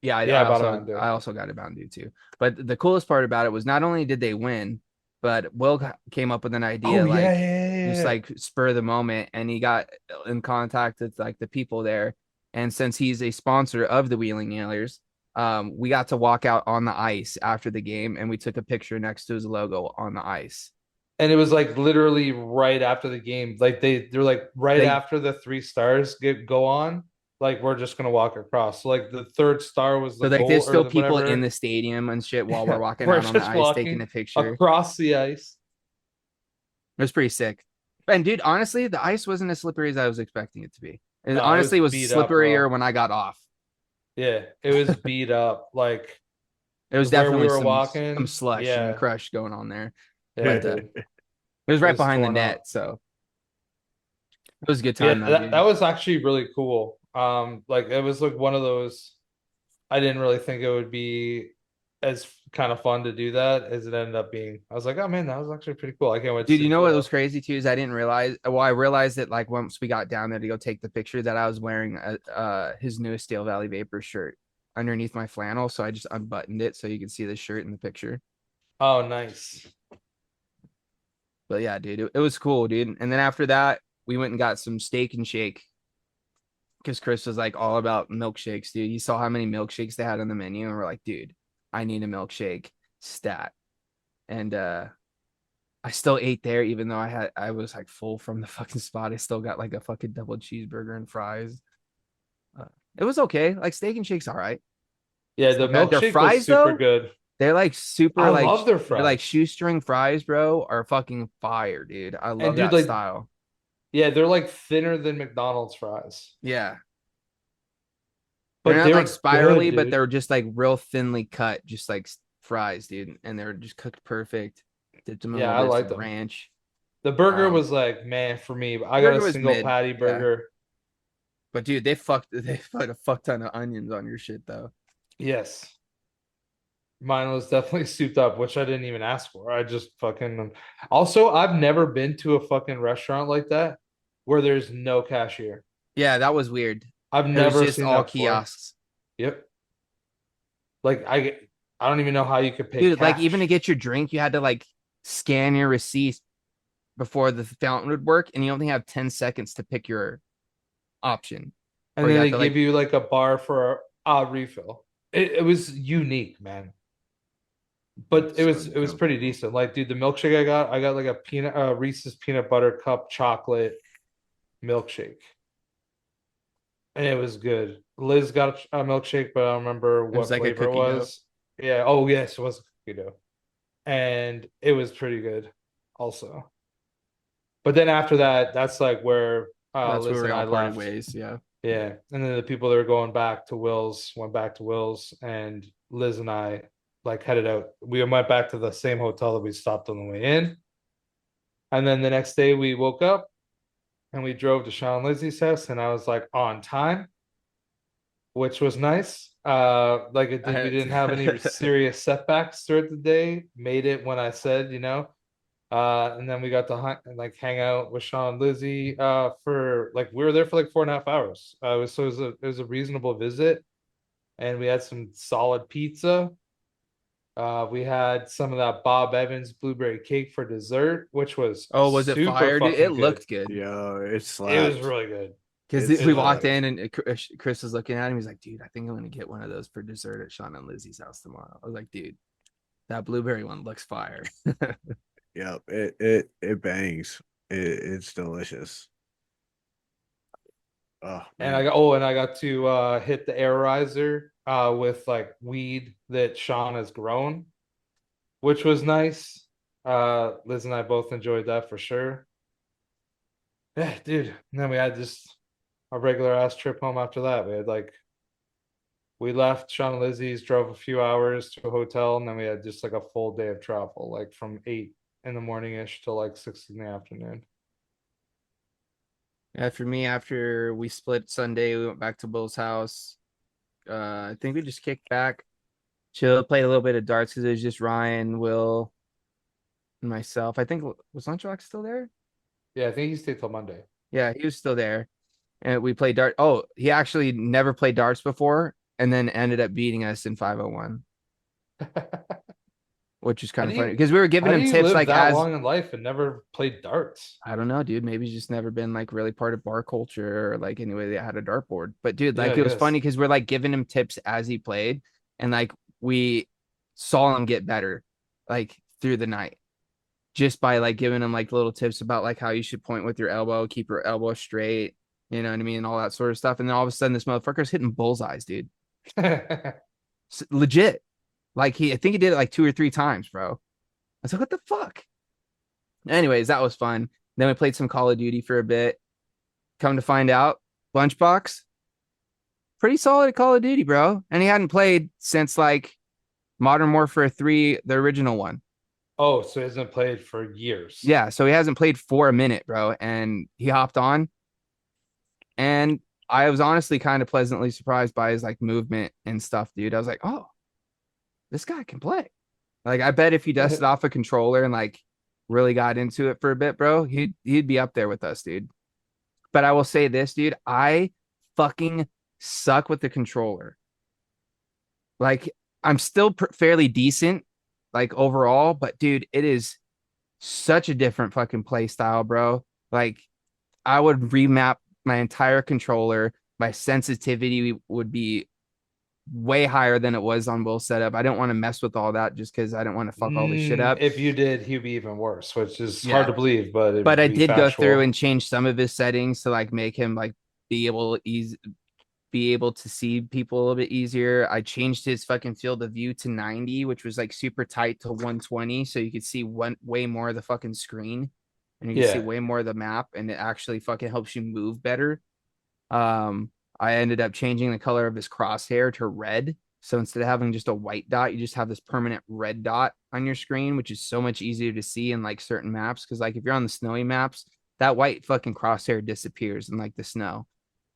yeah, Yeah, I bought a Mountain Dew. I also got a Mountain Dew too. But the coolest part about it was not only did they win, but Will came up with an idea Oh yeah, like yeah, just yeah. like spur of the moment, and he got in contact with like the people there. And since he's a sponsor of the Wheeling Nailers, we got to walk out on the ice after the game, and we took a picture next to his logo on the ice. And it was like literally right after the game. Like they're like right They after the 3 stars go on. Like we're just gonna walk across. So like the third star was the so like there's goal or still the people in whatever. the stadium and shit while we're Yeah, walking we're out on the just ice taking a walking picture. It across the ice. was pretty sick. And dude, honestly, the ice wasn't as slippery as I was expecting it to be. It No, it was honestly was beat up, slipperier bro. when I got off. Yeah, it was beat up. Like It was where we definitely were some walking. slush and Yeah, crush going on there. yeah, But dude. it was It right was behind the torn net, up. so it was a good Yeah, time though, that dude. was actually really cool. Like it was like one of those. I didn't really think it would be as kind of fun to do that as it ended up being. I was like, oh man, that was actually pretty cool. I can't wait to Dude, see you the know what was photo. crazy too is I didn't realize. Well, I realized that like once we got down there to go take the picture that I was wearing his newest Steel Valley Vapor shirt underneath my flannel, so I just unbuttoned it so you can see the shirt in the picture. Oh, nice. But yeah, dude, it was cool, dude. And then after that, we went and got some steak and shake because Chris was like all about milkshakes, dude. You saw how many milkshakes they had on the menu, and we're like, dude, I need a milkshake stat. And I still ate there, even though I was like full from the fucking spot. I still got like a fucking double cheeseburger and fries. Uh, it was okay. Like steak and shake's all right. Yeah, It's the not bad. Their milkshake was fries super though, good. they're like super I like love their they're like fries. shoestring fries, bro, are fucking fire, dude. I And love dude, that like, style. yeah, they're like thinner than McDonald's fries, Yeah. They're but not they like were good, spirally, but dude. they're just like real thinly cut, just like fries, dude. And they're just cooked perfect. Dipped them in a Yeah, little I bit of like some them. ranch. The burger Um, was like, man, for me, I got a burger was single mid. patty Yeah. burger. But dude, they put a fuck ton of onions on your shit though. Yes. Mine was definitely souped up, which I didn't even ask for. I just fucking. Also, I've never been to a fucking restaurant like that where there's no cashier. Yeah, that was weird. I've It was never just seen all that before. kiosks. Yep. Like I don't even know how you could pay Dude, like even to cash. get your drink, you had to like scan your receipt before the fountain would work, and you only have 10 seconds to pick your option. And Or you then have they to give like you like a bar for a refill. It was unique, man. But It's it was pretty uncomfortable. decent. Like, dude, the milkshake I got like a Reese's peanut butter cup chocolate milkshake. And it was good. Liz got a milkshake, but I don't remember it was what like a flavor it cookie dough. was. Yeah. Oh, yes, it was a cookie dough. And it was pretty good also. But then after that, that's like where That's where Liz we and all I parted left. ways. Yeah. Yeah. And then the people that were going back to Will's went back to Will's, and Liz and I like headed out. We went back to the same hotel that we stopped on the way in. And then the next day we woke up and we drove to Sean and Lizzie's house, and I was like on time, which was nice. Like it did, we didn't have any serious setbacks throughout the day. Made it when I said, you know. And then we got to like hang out with Sean and Lizzie for like we were there for like 4.5 hours. It was a reasonable visit, and we had some solid pizza. We had some of that Bob Evans blueberry cake for dessert, which was Oh, was it super fire, dude? It fucking good. looked good. Yo, it It was slapped. really good. Because It's It we was walked really in good. and Chris was looking at him. He's like, dude, I think I'm going to get one of those for dessert at Sean and Lizzie's house tomorrow. I was like, dude, that blueberry one looks fire. Yep, it bangs. It's delicious. Oh And man. I got to hit the air riser with like weed that Sean has grown, which was nice. Liz and I both enjoyed that for sure. Yeah, dude. And then we had just a regular ass trip home after that. We left Sean and Lizzie's, drove a few hours to a hotel, and then we had just like a full day of travel, like from 8 in the morning ish till like 6 in the afternoon. Yeah, for me, after we split Sunday, we went back to Bill's house. I think we just kicked back, chill, played a little bit of darts because it was just Ryan, Will, and myself. I think was Lunchbox still there? Yeah, I think he stayed till Monday. Yeah, he was still there. And we played dart. Oh, he actually never played darts before and then ended up beating us in 501, which is How kind do of funny you because we were giving how do him you tips live like that as long in life and never played darts? I don't know, dude. Maybe he's just never been like really part of bar culture or like anyway that had a dartboard. But dude, Yeah, like I it was funny guess. because we're like giving him tips as he played, and like we saw him get better like through the night just by like giving him like little tips about like how you should point with your elbow, keep your elbow straight, you know what I mean, and all that sort of stuff. And then all of a sudden, this motherfucker's hitting bullseyes, dude. Legit. Like I think he did it like 2 or 3 times, bro. I was like, what the fuck? Anyways, that was fun. Then we played some Call of Duty for a bit. Come to find out, Lunchbox, pretty solid at Call of Duty, bro. And he hadn't played since like Modern Warfare 3, the original one. Oh, so he hasn't played for years. Yeah, so he hasn't played for a minute, bro. And he hopped on. And I was honestly kind of pleasantly surprised by his like movement and stuff, dude. I was like, oh, this guy can play. Like, I bet if he dusted off a controller and like really got into it for a bit, bro, he'd be up there with us, dude. But I will say this, dude, I fucking suck with the controller. Like, I'm still fairly decent. like overall, but dude, it is such a different fucking play style, bro. Like I would remap my entire controller. My sensitivity would be way higher than it was on Will's setup. I don't want to mess with all that just because I don't want to fuck all this shit up. If you did, he'd be even worse, which is hard Yeah. to believe, but it But would I be did go through factual. and change some of his settings to like make him like be able to see people a little bit easier. I changed his fucking field of view to 90, which was like super tight to 120, so you could see way more of the fucking screen, and you can see Yeah. way more of the map, and it actually fucking helps you move better. I ended up changing the color of his crosshair to red. So instead of having just a white dot, you just have this permanent red dot on your screen, which is so much easier to see in like certain maps. Cause like if you're on the snowy maps, that white fucking crosshair disappears in like the snow.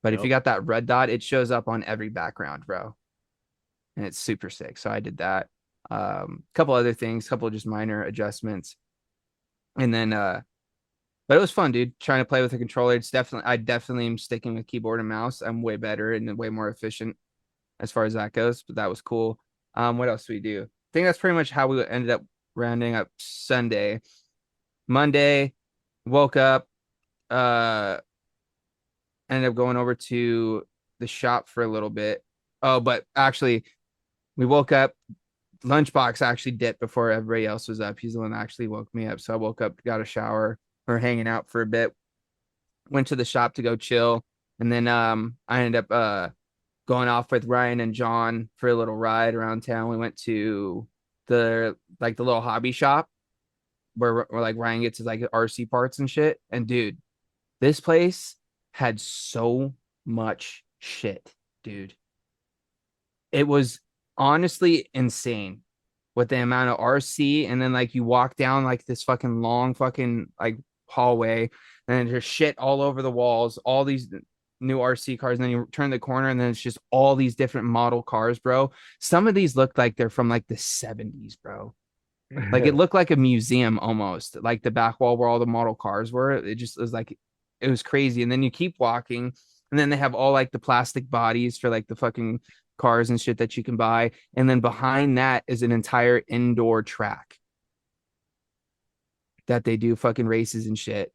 But if you got that red dot, it shows up on every background, bro. And it's super sick. So I did that. Couple other things, couple just minor adjustments. And then but it was fun, dude. Trying to play with a controller. I definitely am sticking with keyboard and mouse. I'm way better and way more efficient as far as that goes. But that was cool. What else do we do? I think that's pretty much how we ended up rounding up Sunday. Monday, woke up, ended up going over to the shop for a little bit. Oh, but actually, we woke up. Lunchbox actually dipped before everybody else was up. He's the one that actually woke me up. So I woke up, got a shower. We were hanging out for a bit. Went to the shop to go chill, and then I ended up going off with Ryan and John for a little ride around town. We went to the little hobby shop where like Ryan gets his like RC parts and shit. And dude, this place had so much shit, dude. It was honestly insane with the amount of RC. And then like you walk down like this fucking long fucking like hallway, and there's shit all over the walls, all these new RC cars, and then you turn the corner and then it's just all these different model cars, bro. Some of these look like they're from like the 70s, bro. Like it looked like a museum almost, like the back wall where all the model cars were. It just was like, it was crazy. And then you keep walking, and then they have all like the plastic bodies for like the fucking cars and shit that you can buy. And then behind that is an entire indoor track that they do fucking races and shit.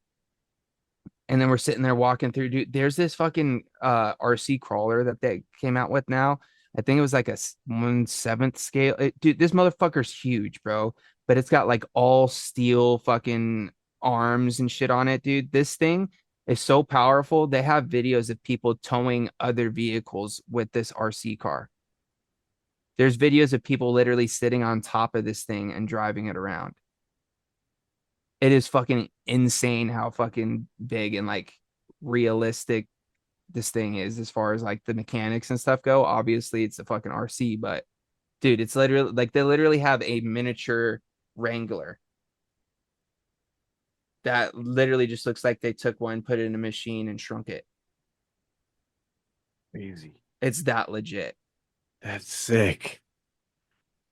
And then we're sitting there walking through, dude. There's this fucking RC crawler that they came out with now. I think it was like a 1/7 scale. Dude, this motherfucker's huge, bro. But it's got like all steel fucking arms and shit on it, dude. This thing is so powerful. They have videos of people towing other vehicles with this RC car. There's videos of people literally sitting on top of this thing and driving it around. It is fucking insane how fucking big and like realistic this thing is as far as like the mechanics and stuff go. Obviously, it's a fucking RC, but dude, it's literally like they literally have a miniature Wrangler that literally just looks like they took one, put it in a machine, and shrunk it. Crazy. It's that legit. That's sick.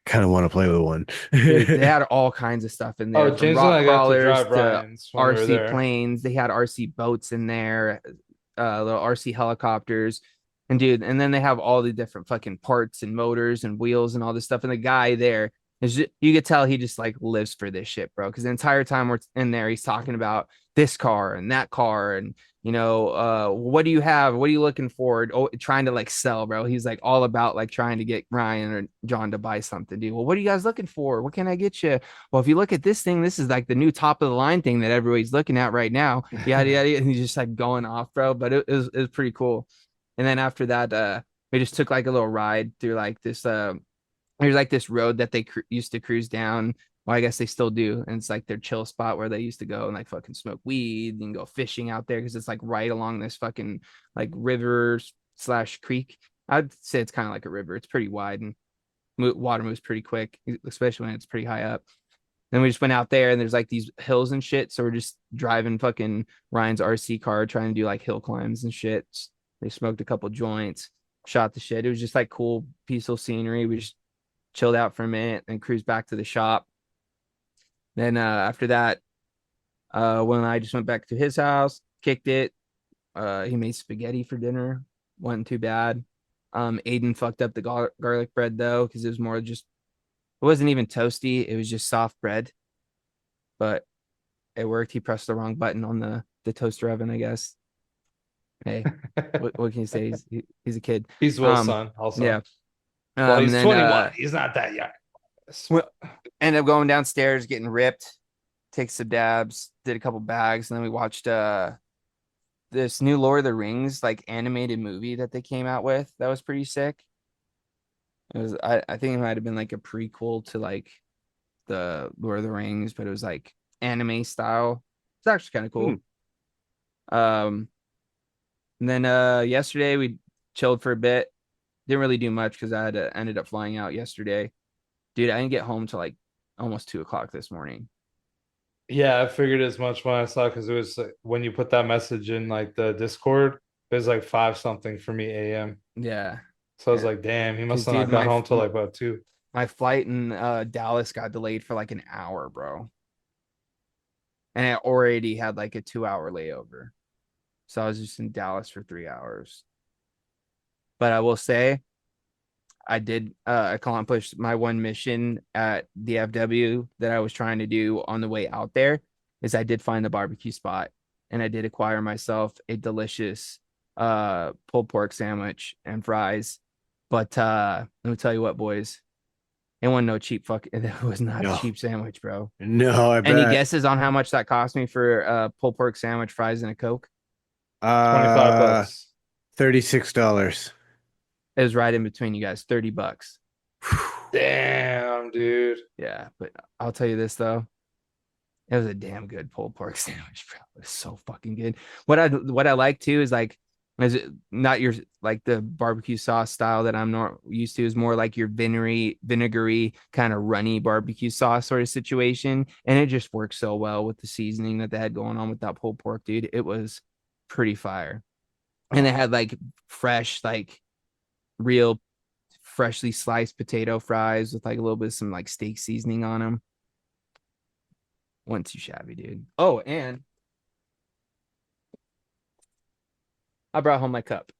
Kind of want to play with one. Dude, they had all kinds of stuff in there. Oh, from James and rock I got to crawlers drive to Ryan's when we were RC there. planes. They had RC boats in there, little RC helicopters. And dude, and then they have all the different fucking parts and motors and wheels and all this stuff. And the guy there is just, you could tell he just like lives for this shit, bro. Because the entire time we're in there, he's talking about this car and that car and what do you have? What are you looking for? Oh, trying to like sell, bro. He's like all about like trying to get Ryan or John to buy something, dude. Well, what are you guys looking for? What can I get you? Well, if you look at this thing, this is like the new top of the line thing that everybody's looking at right now. Yada yada. And he's just like going off, bro. But it was pretty cool. And then after that, we just took like a little ride through like this there's like this road that they used to cruise down. Well, I guess they still do. And it's like their chill spot where they used to go and like fucking smoke weed and go fishing out there because it's like right along this fucking like river slash creek. I'd say it's kind of like a river. It's pretty wide and water moves pretty quick, especially when it's pretty high up. Then we just went out there and there's like these hills and shit. So we're just driving fucking Ryan's RC car trying to do like hill climbs and shit. They smoked a couple joints, shot the shit. It was just like cool, peaceful scenery. We just chilled out for a minute and cruised back to the shop. Then after that, when I just went back to his house, kicked it. He made spaghetti for dinner. Wasn't too bad. Aiden fucked up the garlic bread though, because it was more just It wasn't even toasty. It was just soft bread, but it worked. He pressed the wrong button on the toaster oven, I guess. Hey, what can you say? He's a kid. He's Will's son, also. Yeah. Well, he's And then 21. He's not that young. ended up going downstairs, getting ripped, take some dabs, did a couple bags, and then we watched this new Lord of the Rings like animated movie that they came out with. That was pretty sick. It was I think it might have been like a prequel to like the Lord of the Rings, but it was like anime style. It's actually kind of cool. And then yesterday we chilled for a bit. Didn't really do much because I ended up flying out yesterday. Dude, I didn't get home till like almost 2 o'clock this morning. Yeah, I figured as much when I saw, because it was like, when you put that message in like the Discord, it was like 5 something for me a.m. Yeah. So I was like, damn, he must 'Cause, have not dude, got home till like about 2. My flight in Dallas got delayed for like an hour, bro. And I already had like a 2-hour layover. So I was just in Dallas for 3 hours. But I will say, I did accomplish my one mission at the FW that I was trying to do on the way out there. Is I did find the barbecue spot, and I did acquire myself a delicious pulled pork sandwich and fries. But let me tell you what, boys, it wasn't no cheap it was not a cheap sandwich, bro. No, I bet. Any guesses on how much that cost me for pulled pork sandwich, fries, and a Coke? 25 bucks. $36. It was right in between you guys, $30. Damn, dude. Yeah, but I'll tell you this though. It was a damn good pulled pork sandwich, bro. It was so fucking good. What I like too is like, is it not your like the barbecue sauce style that I'm not used to, is more like your vinegary kind of runny barbecue sauce sort of situation, and it just works so well with the seasoning that they had going on with that pulled pork, dude. It was pretty fire, and they had like fresh, like real freshly sliced potato fries with like a little bit of some like steak seasoning on them. Wasn't too shabby, dude. Oh, and I brought home my cup.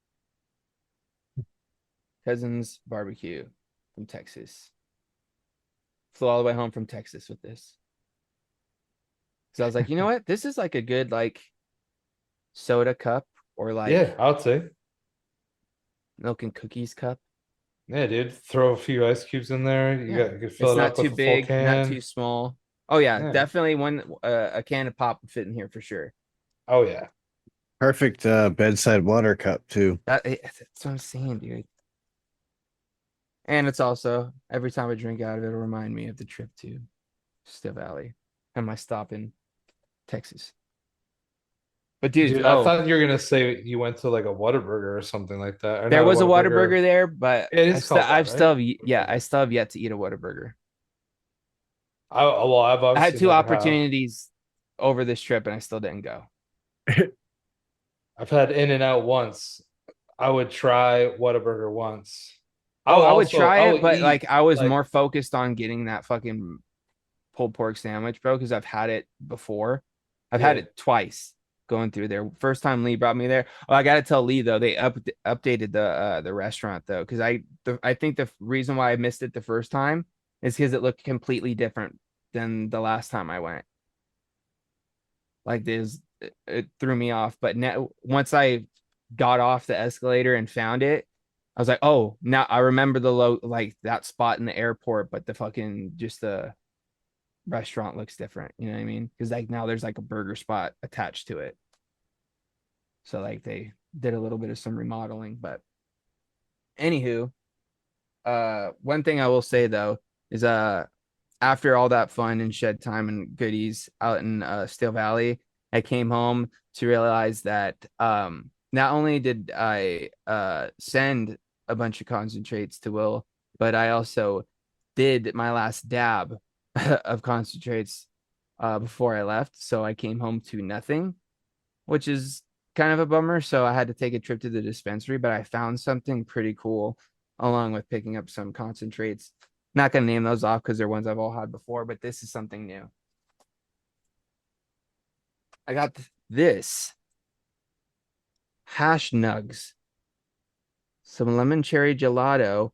Cousin's barbecue from Texas. Flew all the way home from Texas with this. So I was like, you know what? This is like a good like soda cup or like Yeah, I would say. milk and cookies cup. Yeah, dude. Throw a few ice cubes in there. You could fill It's it not up too with a full big, can. not too small. Oh yeah, Yeah. definitely one a can of pop would fit in here for sure. Oh yeah. Perfect bedside water cup too. That's what I'm saying, dude. And it's also every time I drink out of it, it'll remind me of the trip to Still Valley and my stop in Texas. But dude, I thought you were gonna say you went to like a Whataburger or something like that. Or there not was a Whataburger there, but It is called that, I've right? still I still have yet to eat a Whataburger. Well, I've I had obviously two never opportunities over this trip and I still didn't go. I've had In-N-Out once. I would try Whataburger once. I would try it, but eat, like I was more focused on getting that fucking pulled pork sandwich, bro, because I've had it before. I've had it twice going through there. First time Lee brought me there. Oh, I gotta tell Lee though, they updated the restaurant though, because I think the reason why I missed it the first time is because it looked completely different than the last time I went. Like this, it threw me off. But now, once I got off the escalator and found it, I was like, oh, now I remember the like that spot in the airport, but the fucking just the restaurant looks different. You know what I mean? Because like now there's like a burger spot attached to it. So like they did a little bit of some remodeling. But anywho, one thing I will say though is after all that fun and shed time and goodies out in Steel Valley, I came home to realize that not only did I send a bunch of concentrates to Will, but I also did my last dab of concentrates before I left. So I came home to nothing, which is kind of a bummer. So I had to take a trip to the dispensary, but I found something pretty cool along with picking up some concentrates. Not going to name those off because they're ones I've all had before, but this is something new. I got this hash nugs, some lemon cherry gelato.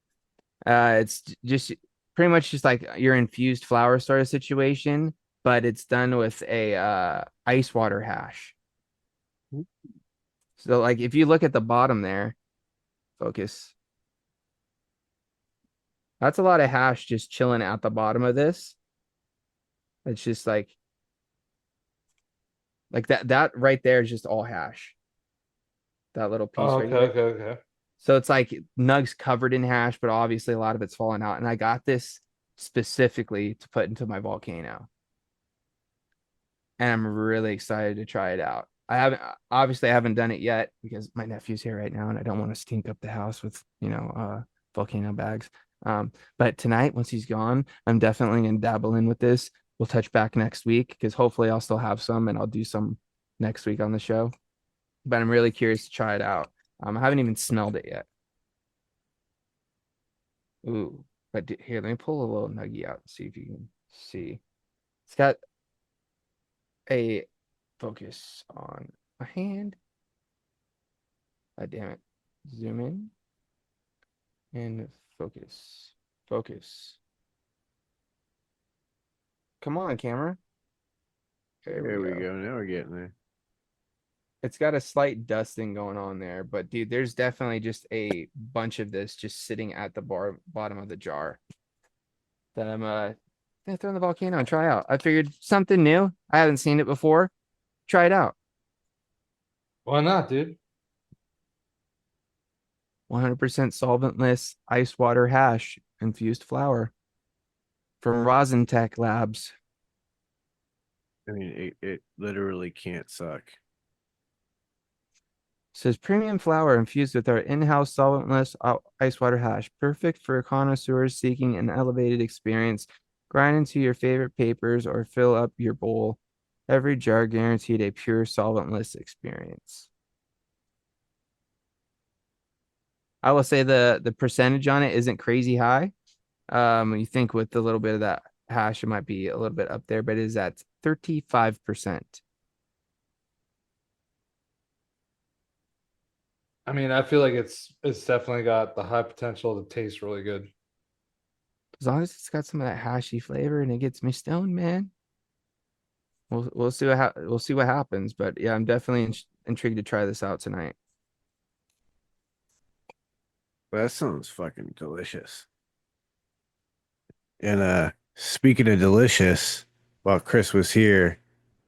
It's just pretty much just like your infused flour sort of situation, but it's done with a ice water hash. So like if you look at the bottom there, focus. That's a lot of hash just chilling at the bottom of this. It's just like that right there is just all hash. That little piece Oh, right okay, here. okay, okay. So it's like nugs covered in hash, but obviously a lot of it's fallen out. And I got this specifically to put into my volcano. And I'm really excited to try it out. I haven't done it yet because my nephew's here right now and I don't want to stink up the house with, volcano bags. But tonight, once he's gone, I'm definitely gonna dabble in with this. We'll touch back next week because hopefully I'll still have some and I'll do some next week on the show. But I'm really curious to try it out. I haven't even smelled it yet. Ooh, but here, let me pull a little nuggie out and see if you can see. It's got a focus on a hand. God damn it. Zoom in and focus. Focus. Come on, camera. There we go. Now we're getting there. It's got a slight dusting going on there, but dude, there's definitely just a bunch of this just sitting at the bottom of the jar that I'm gonna throw in the volcano and try out. I figured something new. I haven't seen it before. Try it out. Why not, dude? 100% solventless ice water hash infused flour from Rosin Tech Labs. I mean, it literally can't suck. Says premium flour infused with our in-house solventless ice water hash, perfect for connoisseurs seeking an elevated experience. Grind into your favorite papers or fill up your bowl. Every jar guaranteed a pure solventless experience. I will say the percentage on it isn't crazy high. You think with a little bit of that hash, it might be a little bit up there, but it is at 35%. I mean, I feel like it's definitely got the high potential to taste really good. As long as it's got some of that hashy flavor and it gets me stoned, man. We'll see we'll see what happens. But yeah, I'm definitely intrigued to try this out tonight. Well, that sounds fucking delicious. And speaking of delicious, while Chris was here,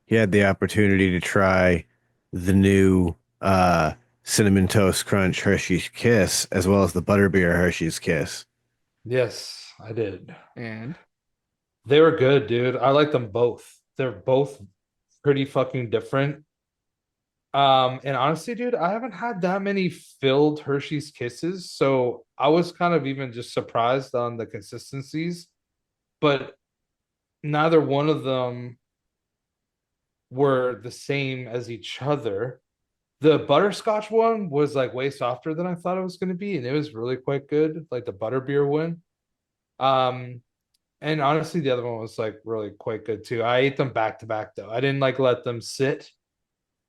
he had the opportunity to try the new cinnamon toast crunch Hershey's Kiss as well as the butterbeer Hershey's Kiss. Yes, I did. And They were good, dude. I like them both. They're both pretty fucking different. And honestly, dude, I haven't had that many filled Hershey's Kisses, so I was kind of even just surprised on the consistencies, but neither one of them were the same as each other. The butterscotch one was like way softer than I thought it was going to be, and it was really quite good, like the butterbeer one. Um, and honestly, the other one was like really quite good too. I ate them back to back though. I didn't like let them sit.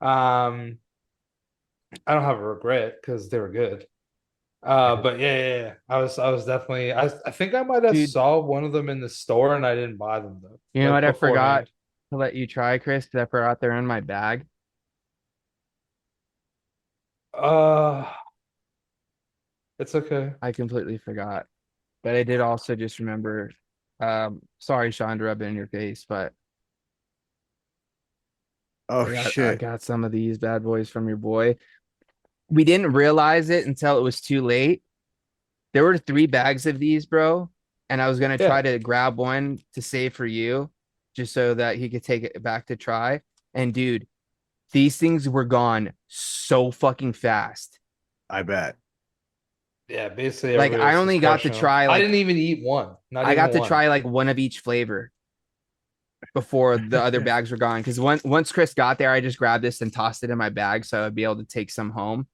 Um, I don't have a regret because they were good. But yeah. I was definitely I think I might have dude, saw one of them in the store and I didn't buy them though. you know Like what I forgot beforehand. to let you try, Chris? Because I forgot they're in my bag. Uh it's okay. I completely forgot. But I did also just remember. Sorry, Sean, to rub it in your face, but Oh I shit. got some of these bad boys from your boy. We didn't realize it until it was too late. There were 3 bags of these, bro. And I was gonna try Yeah. to grab one to save for you, just so that he could take it back to try. And dude, these things were gone so fucking fast. I bet. Yeah, basically Like everybody I else was only got to crushing them. try I like didn't even eat one. Not I even got to one. try like one of each flavor before the other bags were gone. Because once Chris got there, I just grabbed this and tossed it in my bag so I'd be able to take some home.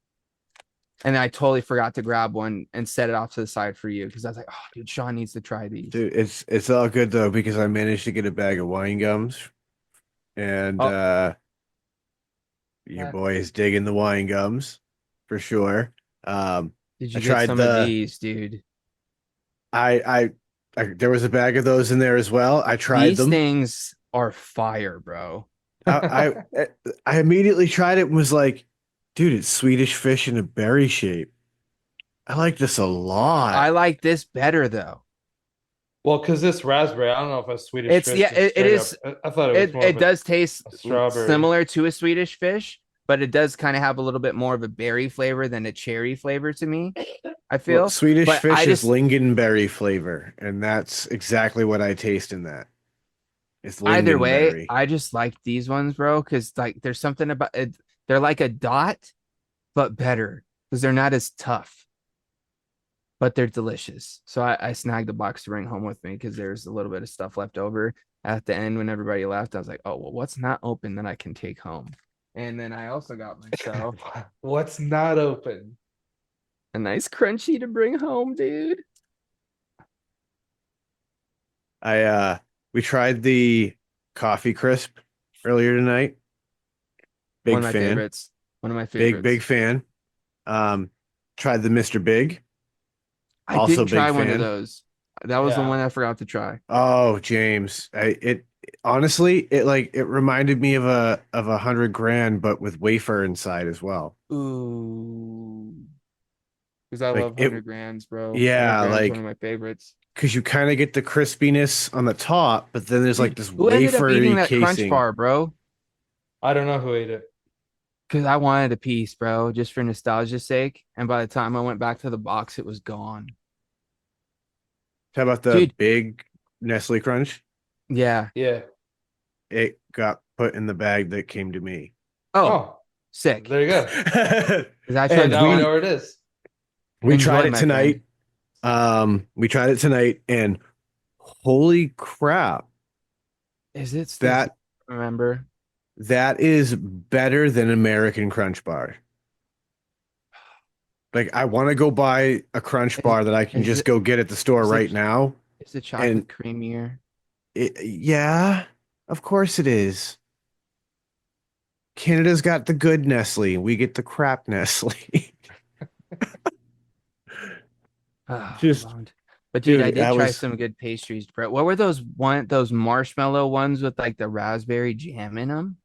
And I totally forgot to grab one and set it off to the side for you because I was like, oh, dude, Sean needs to try these. Dude, it's all good though because I managed to get a bag of wine gums and Oh, your boy is digging the wine gums for sure. did I you get tried some of these, dude? I There was a bag of those in there as well. I tried These them. things are fire, bro. I immediately tried it and was like, dude, it's Swedish fish in a berry shape. I like this a lot. I like this better though. Well, because this raspberry, I don't know if a Swedish It's fish yeah, is it straight up. is. I thought it was more It of does taste a strawberry. similar to a Swedish fish, but it does kind of have a little bit more of a berry flavor than a cherry flavor to me. I Well, feel, Swedish but I fish is just lingonberry flavor, and that's exactly what I taste in that. It's either way, lingonberry. I just like these ones, bro, because like there's something about it. They're like a dot, but better because they're not as tough, but they're delicious. So I snagged a box to bring home with me because there's a little bit of stuff left over at the end when everybody left. I was like, oh well, what's not open that I can take home? And then I also got myself What's not open? a nice crunchy to bring home, dude. We tried the coffee crisp earlier tonight. One Big of my fan. favorites. One of my favorites. Big fan. Tried the Mr. Big. I Also didn't try big one of fan. those. That was the Yeah. one I forgot to try. Oh, James. It honestly, it reminded me of a 100 grand, but with wafer inside as well. Ooh. Because I Like love it, 100 grams, bro. 100 yeah, grams, one of like my favorites. because you kind of get the crispiness on the top, but then there's like Dude, this who ended up eating wafery that crunch casing. bar, bro? I don't know who ate it. Because I wanted a piece, bro, just for nostalgia's sake. And by the time I went back to the box, it was gone. How about the Dude, big Nestle Crunch? yeah. Yeah. It got put in the bag that came to me. Oh, Oh, sick. there you go. Because I tried And to Now we know find where it is. we tried enjoy, it my friend. tonight. We tried it tonight, and holy crap, Is it still that remember? that is better than American Crunch Bar. Like I want to go buy a Crunch Is, Bar that I can is just it go get at the store is right it now. is the And chocolate creamier? yeah, of course it is. Canada's got the good Nestle. We get the crap Nestle. Oh, Just, bummed. But dude, I dude, did I try was some good pastries, bro. What were those marshmallow ones with like the raspberry jam in them?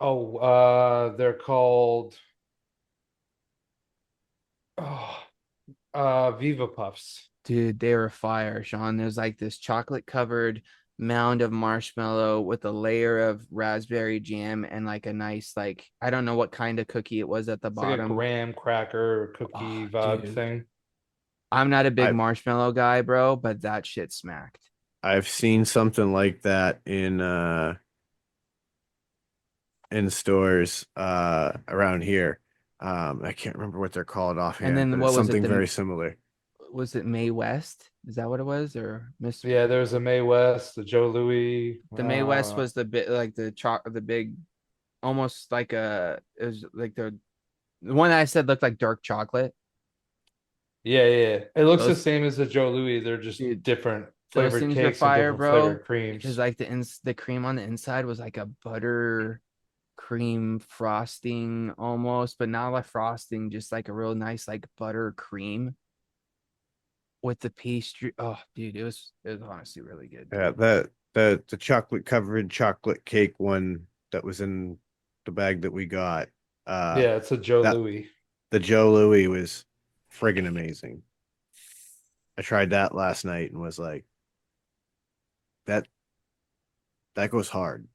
Oh, they're called oh, Viva Puffs. Dude, they were fire, Sean. There's like this chocolate covered mound of marshmallow with a layer of raspberry jam and like a nice, like, I don't know what kind of cookie it was at the It's like a bottom. graham cracker Oh, cookie vibe dude. thing. I'm not a big I marshmallow guy, bro, but that shit smacked. I've seen something like that in stores around here. I can't remember what they're called And offhand, then but what it's was it? something very similar. Was it May West? Is that what it was? Or Miss Yeah, there's a May West, the Joe Louis. the May West was the bit like the big, almost like it was like the one I said looked like dark chocolate. yeah. It looks the Those same as the Joe Louis. They're just dude, different those flavored things are cakes and fire, different bro. flavored Because creams. like the cream on the inside was like a butter cream frosting almost, but not like frosting, just like a real nice like butter cream with the pastry. Oh, dude, it was honestly really good, Yeah, dude. the chocolate covered chocolate cake one that was in the bag that we got. Yeah, it's a Joe That Louis. the Joe Louis was friggin' amazing. I tried that last night and was like, that that goes hard.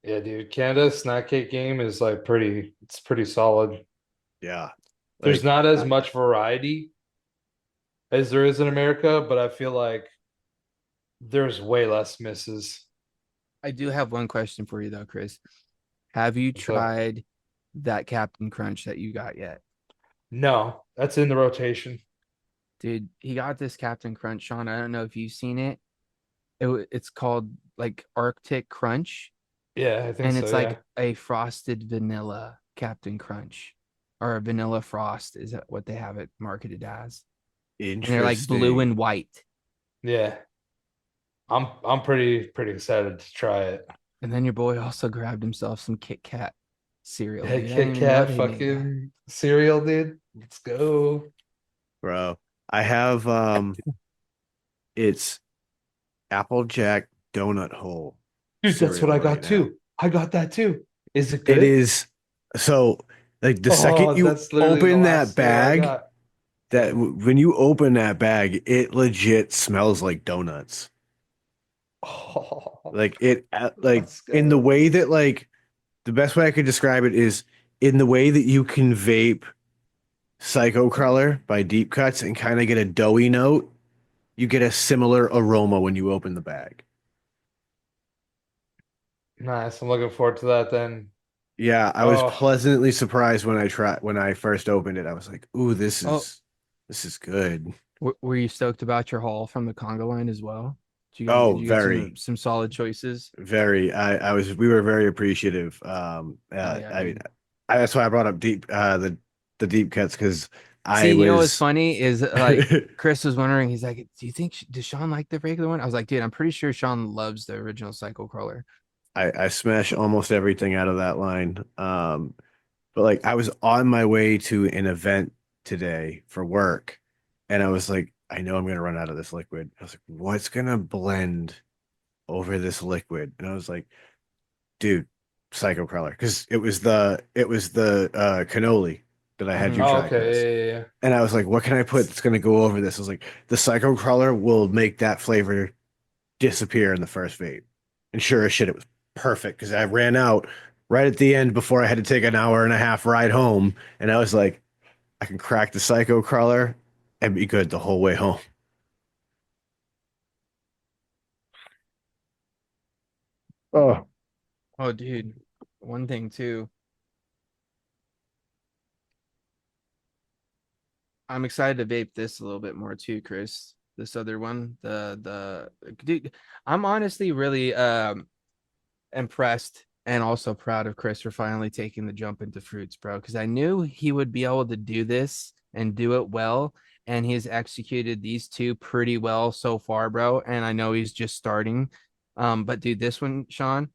Yeah, dude. Canada's snack cake game is like it's pretty solid. Yeah. There's Like not as much variety as there is in America, but I feel like there's way less misses. I do have one question for you though, Chris. Have you So tried that Captain Crunch that you got yet? no, that's in the rotation. Dude, he got this Captain Crunch, Sean. I don't know if you've seen it. It's called like Arctic Crunch, Yeah, I think and so. it's Yeah. like a frosted vanilla Captain Crunch, or a vanilla frost is what they have it marketed as. And they're like blue interesting. and white. Yeah. I'm pretty excited to try it. And then your boy also grabbed himself some Kit Kat cereal, Yeah, dude. I didn't Kit even know Kat they made that. fucking cereal, dude. Let's go. Bro. I have It's Applejack donut hole Dude, that's what cereal I right got now. too. I got that too. Is it It good? is so like the second Oh, you that's literally the open last that cereal I bag, got. when you open that bag, it legit smells like donuts. Oh, Like it, like let's in the go. way that like the best way I could describe it is in the way that you can vape Psycho Crawler by Deep Cuts and kind of get a doughy note. You get a similar aroma when you open the bag. Nice. I'm looking forward to that then. Yeah, I was Oh, pleasantly surprised when I first opened it. I was like, "Ooh, Oh, this is good." were you stoked about your haul from the Congo line as well? Did Oh, you get very, some solid choices? very. I was we were very appreciative. Oh yeah, dude. That's why I brought up the deep cuts because I See, you know what's was funny is like Chris was wondering. He's like, "Do you think does Sean like the regular one?" I was like, "Dude, I'm pretty sure Sean loves the original Cycle Crawler." I smash almost everything out of that line. But like I was on my way to an event today for work, and I was like, I know I'm gonna run out of this liquid. I was like, what's gonna blend over this liquid? And I was like, dude, Psycho Crawler, because it was the cannoli that I had you Hmm. oh, try, Chris. okay. Yeah, yeah, And I was like, what can I put that's gonna go over this? I was like, the Psycho Crawler will make that flavor disappear in the first vape. And sure as shit, it was perfect because I ran out right at the end before I had to take an hour and a half ride home. And I was like, I can crack the Psycho Crawler and be good the whole way home. Oh, Oh, dude. One thing too. I'm excited to vape this a little bit more too, Chris. This other one, the dude. I'm honestly really impressed and also proud of Chris for finally taking the jump into fruits, bro. Because I knew he would be able to do this and do it well. And he's executed these two pretty well so far, bro. And I know he's just starting. But dude, this one, Sean,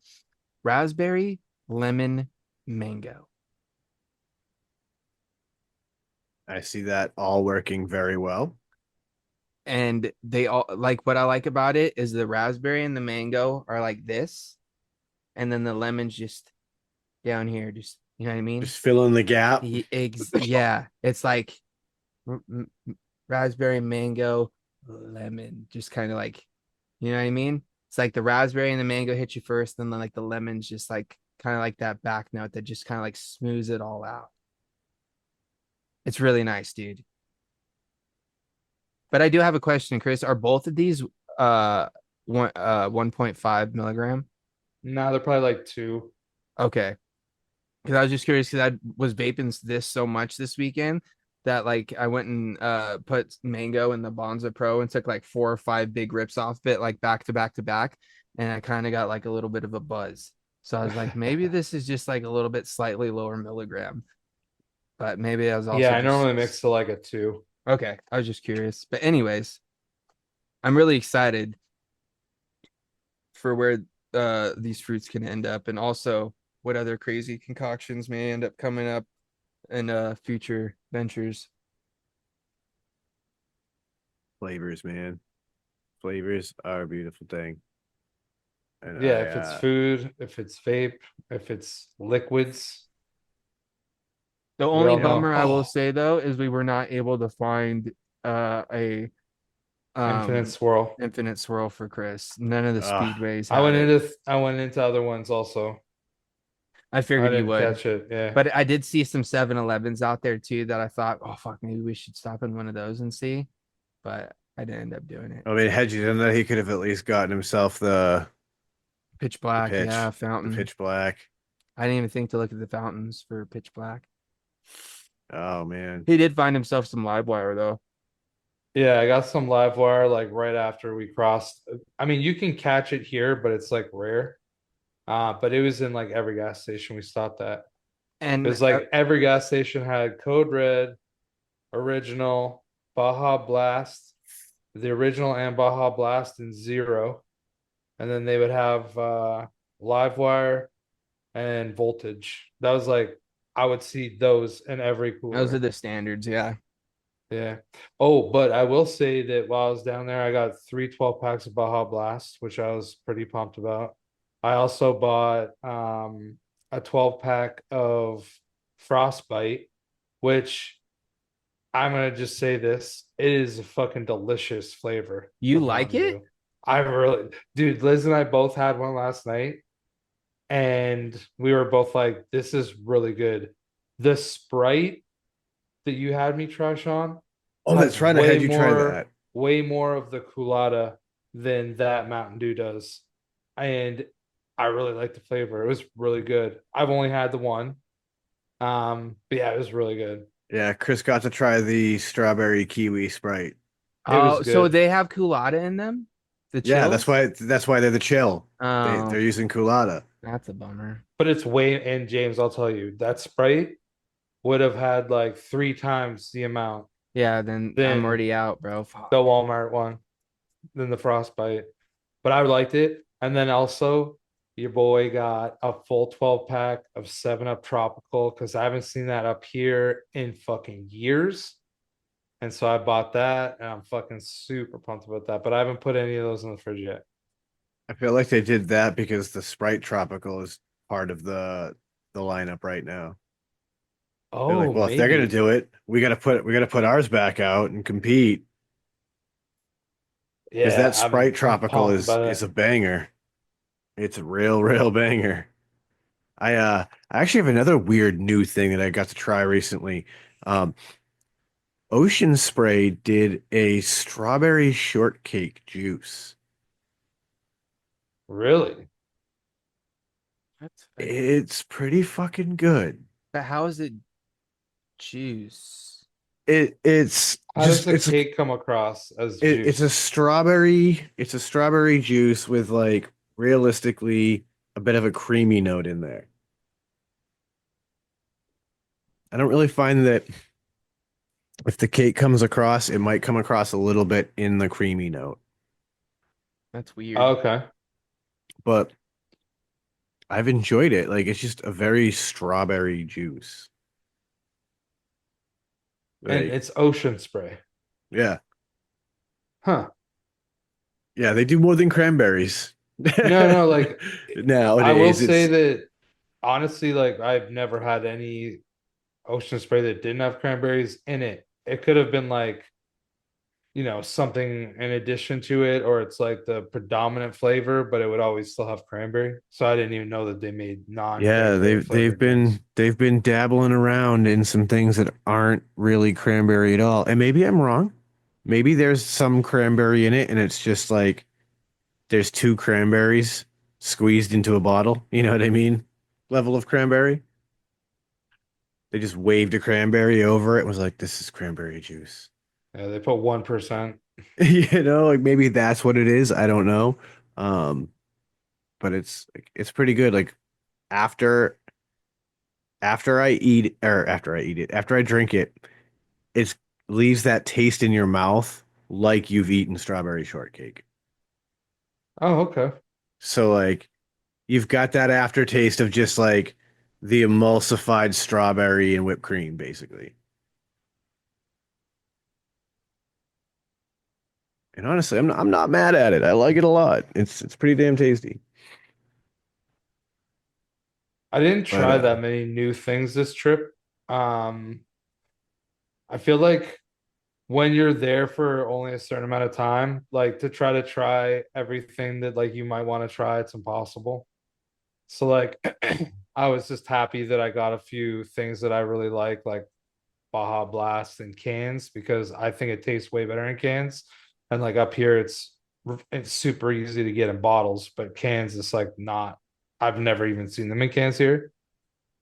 raspberry, lemon, mango. I see that all working very well. And they all like what I like about it is the raspberry and the mango are like this, and then the lemon's just down here, just you know what I mean? Just fill in the gap. Yeah, it's like raspberry, mango, lemon, just kind of like, you know what I mean? It's like the raspberry and the mango hit you first, and then like the lemon's just like kind of like that back note that just kind of like smooths it all out. It's really nice, dude. But I do have a question, Chris. Are both of these 1.5 milligram? now they're probably like two. Okay. Because I was just curious because I was vaping this so much this weekend that like I went and put mango in the Bonza Pro and took like 4 or 5 big rips off it like back to back to back, and I kind of got like a little bit of a buzz. So I was like, maybe this is just like a little bit slightly lower milligram, but maybe I was Yeah, also I normally just mix to like a two. okay. I was just curious, but anyways, I'm really excited for where these fruits can end up, and also what other crazy concoctions may end up coming up in future ventures. Flavors, man. Flavors are a beautiful thing. And Yeah, if it's food, if it's vape, if it's liquids, The we only all yep. know. bummer I will Oh, say though is we were not able to find a infinite swirl. infinite swirl for Chris. None of the Uh, speedways had it. I went into other ones also. I I figured you didn't would. catch it. Yeah. But I did see some 7-Elevens out there too that I thought, oh fuck, maybe we should stop in one of those and see. But I didn't end up doing it. I mean, had you done that, he could have at least gotten himself Pitch black, yeah, the fountain. pitch black. I didn't even think to look at the fountains for pitch black. Oh man. He did find himself some live wire though. Yeah, I got some live wire like right after we crossed. I mean, you can catch it here, but it's like rare. But it was in like every gas station we stopped at. It And was like every gas station had Code Red, original, Baja Blast, the original and Baja Blast in zero. And then they would have live wire and voltage. That was like I would see those in every those are cooler. the standards, yeah. Yeah. Oh, but I will say that while I was down there, I got 3 12 packs of Baja Blast, which I was pretty pumped about. I also bought a 12 pack of Frostbite, which I'm gonna just say this, it is a fucking delicious flavor You of like Mountain it? Dew. I really, dude, Liz and I both had one last night, and we were both like, this is really good. The Sprite that you had me trash on Oh, has that's right. I had you try that. way more of the Coolada than that Mountain Dew does. And I really like the flavor. It was really good. I've only had the one. But yeah, it was really good. Yeah, Chris got to try the strawberry kiwi Sprite. It was Oh, so good. they have culotta in them? The Yeah, chills? that's why they're the chill. They're Oh, using Coolada. that's a bummer. But it's way, and James, I'll tell you, that Sprite would have had like 3 times the amount Yeah, then I'm than already out, bro. the Fuck. Walmart one, than the Frostbite. But I liked it. And then also, your boy got a full 12 pack of 7 Up Tropical because I haven't seen that up here in fucking years. And so I bought that and I'm fucking super pumped about that. But I haven't put any of those in the fridge yet. I feel like they did that because the Sprite Tropical is part of the lineup right now. They're like, Oh, well, if they're gonna maybe. do it, we gotta put ours back out and compete because Yeah, that Sprite I'm Tropical pumped about is it. a banger. It's a real banger. I actually have another weird new thing that I got to try recently. Um, Ocean Spray did a strawberry shortcake juice. Really? That's It's pretty fucking good. but how is it juice? It's How does just the cake come across as juice? it's a strawberry juice with like realistically a bit of a creamy note in there. I don't really find that if the cake comes across, it might come across a little bit in the creamy note, That's weird. Okay. but I've enjoyed it. Like it's just a very strawberry juice. And Like it's ocean spray. yeah, Huh. yeah, they do more than cranberries. No, no, like I will Nowadays, say it's that honestly, like I've never had any ocean spray that didn't have cranberries in it. It could have been like, something in addition to it, or it's like the predominant flavor, but it would always still have cranberry. So I didn't even know that they made yeah, non-cranberry flavored drinks. they've been dabbling around in some things that aren't really cranberry at all. And maybe I'm wrong. Maybe there's some cranberry in it and it's just like there's two cranberries squeezed into a bottle. You know what I mean? Level of cranberry. They just waved a cranberry over it and was like, this is cranberry juice. Yeah, they put 1%. You know, like maybe that's what it is. I don't know. Um, but it's pretty good. Like after after I drink it, it leaves that taste in your mouth like you've eaten strawberry shortcake. Oh, okay. So like you've got that aftertaste of just like the emulsified strawberry and whipped cream, basically. And honestly, I'm not mad at it. I like it a lot. It's pretty damn tasty. I didn't But try that many new things this trip. Um, I feel like when you're there for only a certain amount of time, like to try everything that like you might want to try, it's impossible. So like I was just happy that I got a few things that I really like Baja Blast in cans because I think it tastes way better in cans. And like up here it's super easy to get in bottles, but cans is like not. I've never even seen them in cans here.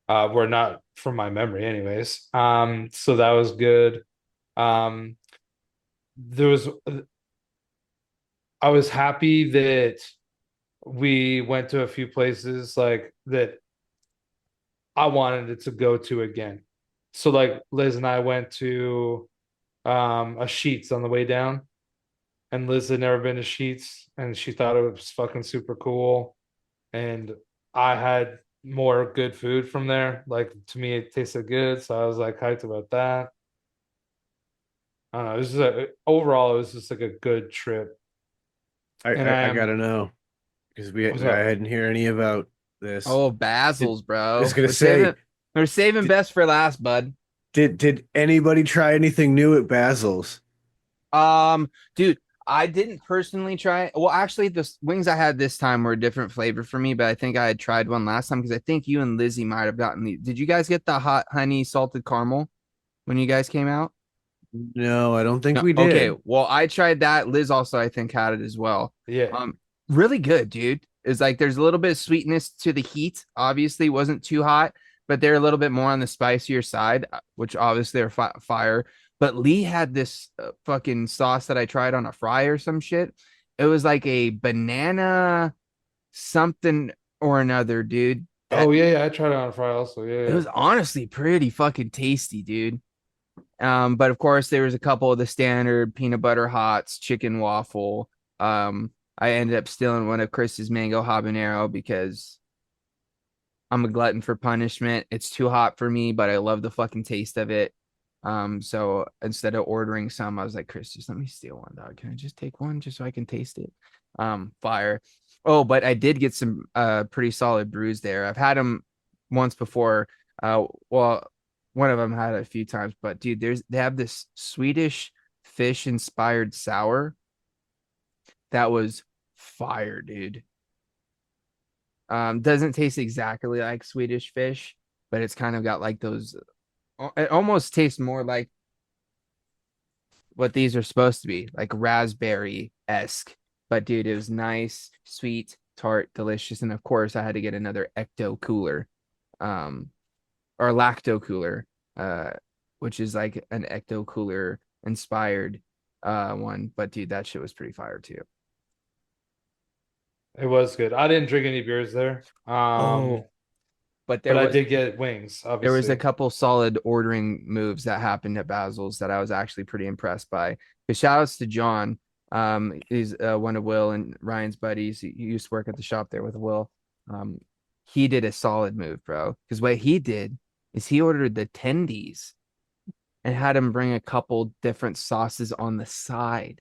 We're not from my memory anyways. So that was good. Um there was I was happy that we went to a few places like that I wanted it to go to again. So like Liz and I went to a Sheets on the way down, and Liz had never been to Sheets and she thought it was fucking super cool. And I had more good food from there. Like to me it tasted good, so I was like hyped about that. I don't know. Overall, it was just like a good trip. And I gotta know because what's I up? didn't hear any about this. Oh, Did, Basil's, I was bro. gonna say, We're saving did, best for last, bud. did anybody try anything new at Basil's? Dude, I didn't personally try. Well, actually, the wings I had this time were a different flavor for me, but I think I had tried one last time because I think you and Lizzie might have gotten the. Did you guys get the hot honey salted caramel when you guys came out? No, I don't think No. we Okay. did. Well, I tried that. Liz also, I think, had it as well. Yeah. Um, really good, dude. It's like there's a little bit of sweetness to the heat. Obviously, wasn't too hot, but they're a little bit more on the spicier side, which obviously are fire. But Lee had this fucking sauce that I tried on a fry or some shit. It was like a banana something or another, dude. Oh That yeah, I tried it on fry also. Yeah, it yeah. was honestly pretty fucking tasty, dude. But of course, there was a couple of the standard peanut butter hots, chicken waffle. I ended up stealing one of Chris's mango habanero because I'm a glutton for punishment. It's too hot for me, but I love the fucking taste of it. So instead of ordering some, I was like, Chris, just let me steal one, dog. Can I just take one just so I can taste it? Fire. Oh, but I did get some pretty solid brews there. I've had them once before. Well, one of them had it a few times, but dude, they have this Swedish fish inspired sour that was fire, dude. Doesn't taste exactly like Swedish fish, but it's kind of got like those. It almost tastes more like what these are supposed to be, like raspberry esque. But dude, it was nice, sweet, tart, delicious, and of course, I had to get another ecto cooler, um, or lacto cooler, which is like an ecto cooler inspired one. But dude, that shit was pretty fire too. It was good. I didn't drink any beers there. Oh, but But I did get wings, there was a obviously. couple solid ordering moves that happened at Basil's that I was actually pretty impressed by. Because shout outs to John. He's one of Will and Ryan's buddies. He used to work at the shop there with Will. Um, he did a solid move, bro. Because what he did is he ordered the tendies and had him bring a couple different sauces on the side.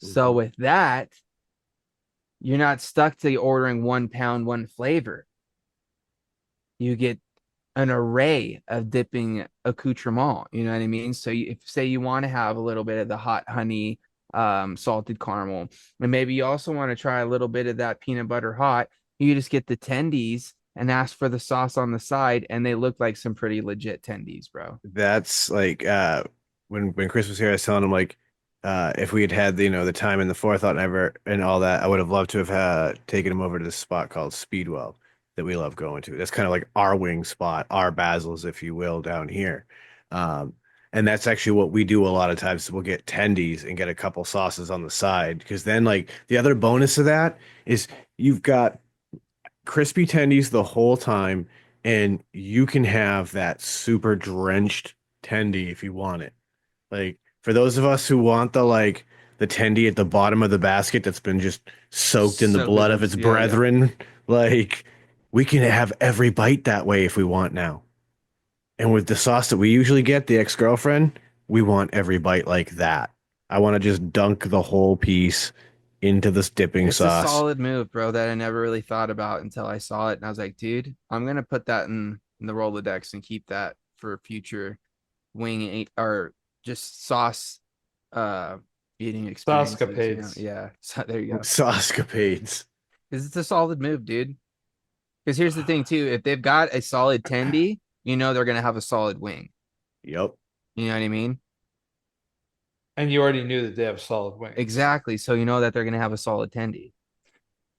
So with that, you're not stuck to ordering 1 pound, one flavor. You get an array of dipping accoutrement. You know what I mean? So if say you want to have a little bit of the hot honey, salted caramel, and maybe you also want to try a little bit of that peanut butter hot, you just get the tendies and ask for the sauce on the side, and they look like some pretty legit tendies, bro. That's like when Chris was here, I was telling him like if we had had the, the time and the forethought and ever and all that, I would have loved to have taken him over to this spot called Speedwell that we love going to. That's kind of like our wing spot, our Basil's, if you will, down here. Um, and that's actually what we do a lot of times. We'll get tendies and get a couple sauces on the side because then like the other bonus of that is you've got crispy tendies the whole time, and you can have that super drenched tendy if you want it. Like for those of us who want the tendy at the bottom of the basket that's been just soaked in the So blood of its yeah, yeah. brethren, like we can have every bite that way if we want now. And with the sauce that we usually get, the ex-girlfriend, we want every bite like that. I want to just dunk the whole piece into this dipping It's a sauce. solid move, bro, that I never really thought about until I saw it. And I was like, dude, I'm gonna put that in the Rolodex and keep that for future wing or just sauce eating experiences. Saucecapades. Yeah. So there you go. Saucecapades. Because it's a solid move, dude. Because here's the thing too, if they've got a solid tendy, you know they're gonna have a solid wing. Yep. You know what I mean? And you already knew that they have solid wings. Exactly. So you know that they're gonna have a solid tendy.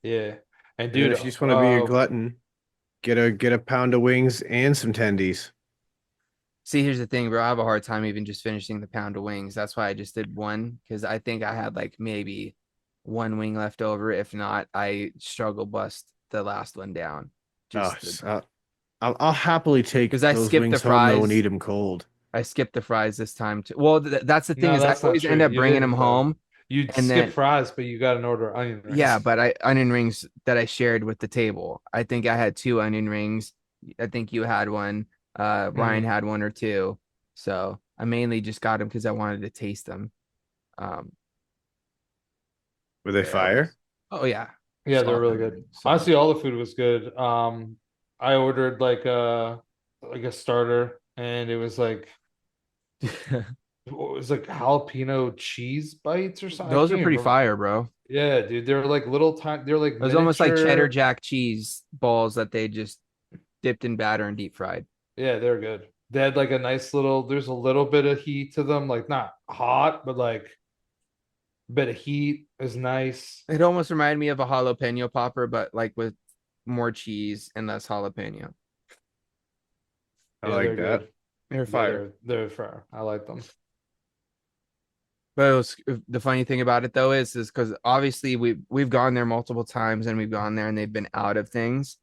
Yeah. And And then dude, if you just want to be a glutton, get a pound of wings and some tendies. See, here's the thing, bro. I have a hard time even just finishing the pound of wings. That's why I just did one, because I think I had like maybe one wing left over. If not, I struggle bust the last one down. Oh, Just I'll happily take 'cause I those skipped wings the home though and fries. eat them cold. I skipped the fries this time too. Well, that's the thing no, is I that's not always true. end up You bringing them didn't though. home, You'd and skip then fries, but you got an order onion rings. yeah, but onion rings that I shared with the table. I think I had 2 onion rings. I think you had one. Ryan Mhm. had one or two. So I mainly just got them because I wanted to taste them. Were they fire? Oh yeah. Yeah, they're really Solid. good. Solid. Honestly, all the food was good. I ordered like a starter, and it was like what was like jalapeno cheese bites or something. I Those are can't pretty remember. fire, bro. Yeah, dude, they were like little tiny. They're like It was almost like cheddar miniature. jack cheese balls that they just dipped in batter and deep fried. Yeah, they're good. They had like a nice little. There's a little bit of heat to them, like not hot, but like a bit of heat is nice. It almost reminded me of a jalapeno popper, but like with more cheese and less jalapeno. I Yeah, like they're that. good. They're Yeah, fire. they're fair. I like them. But it was, the funny thing about it though is because obviously we've gone there multiple times and we've gone there and they've been out of things.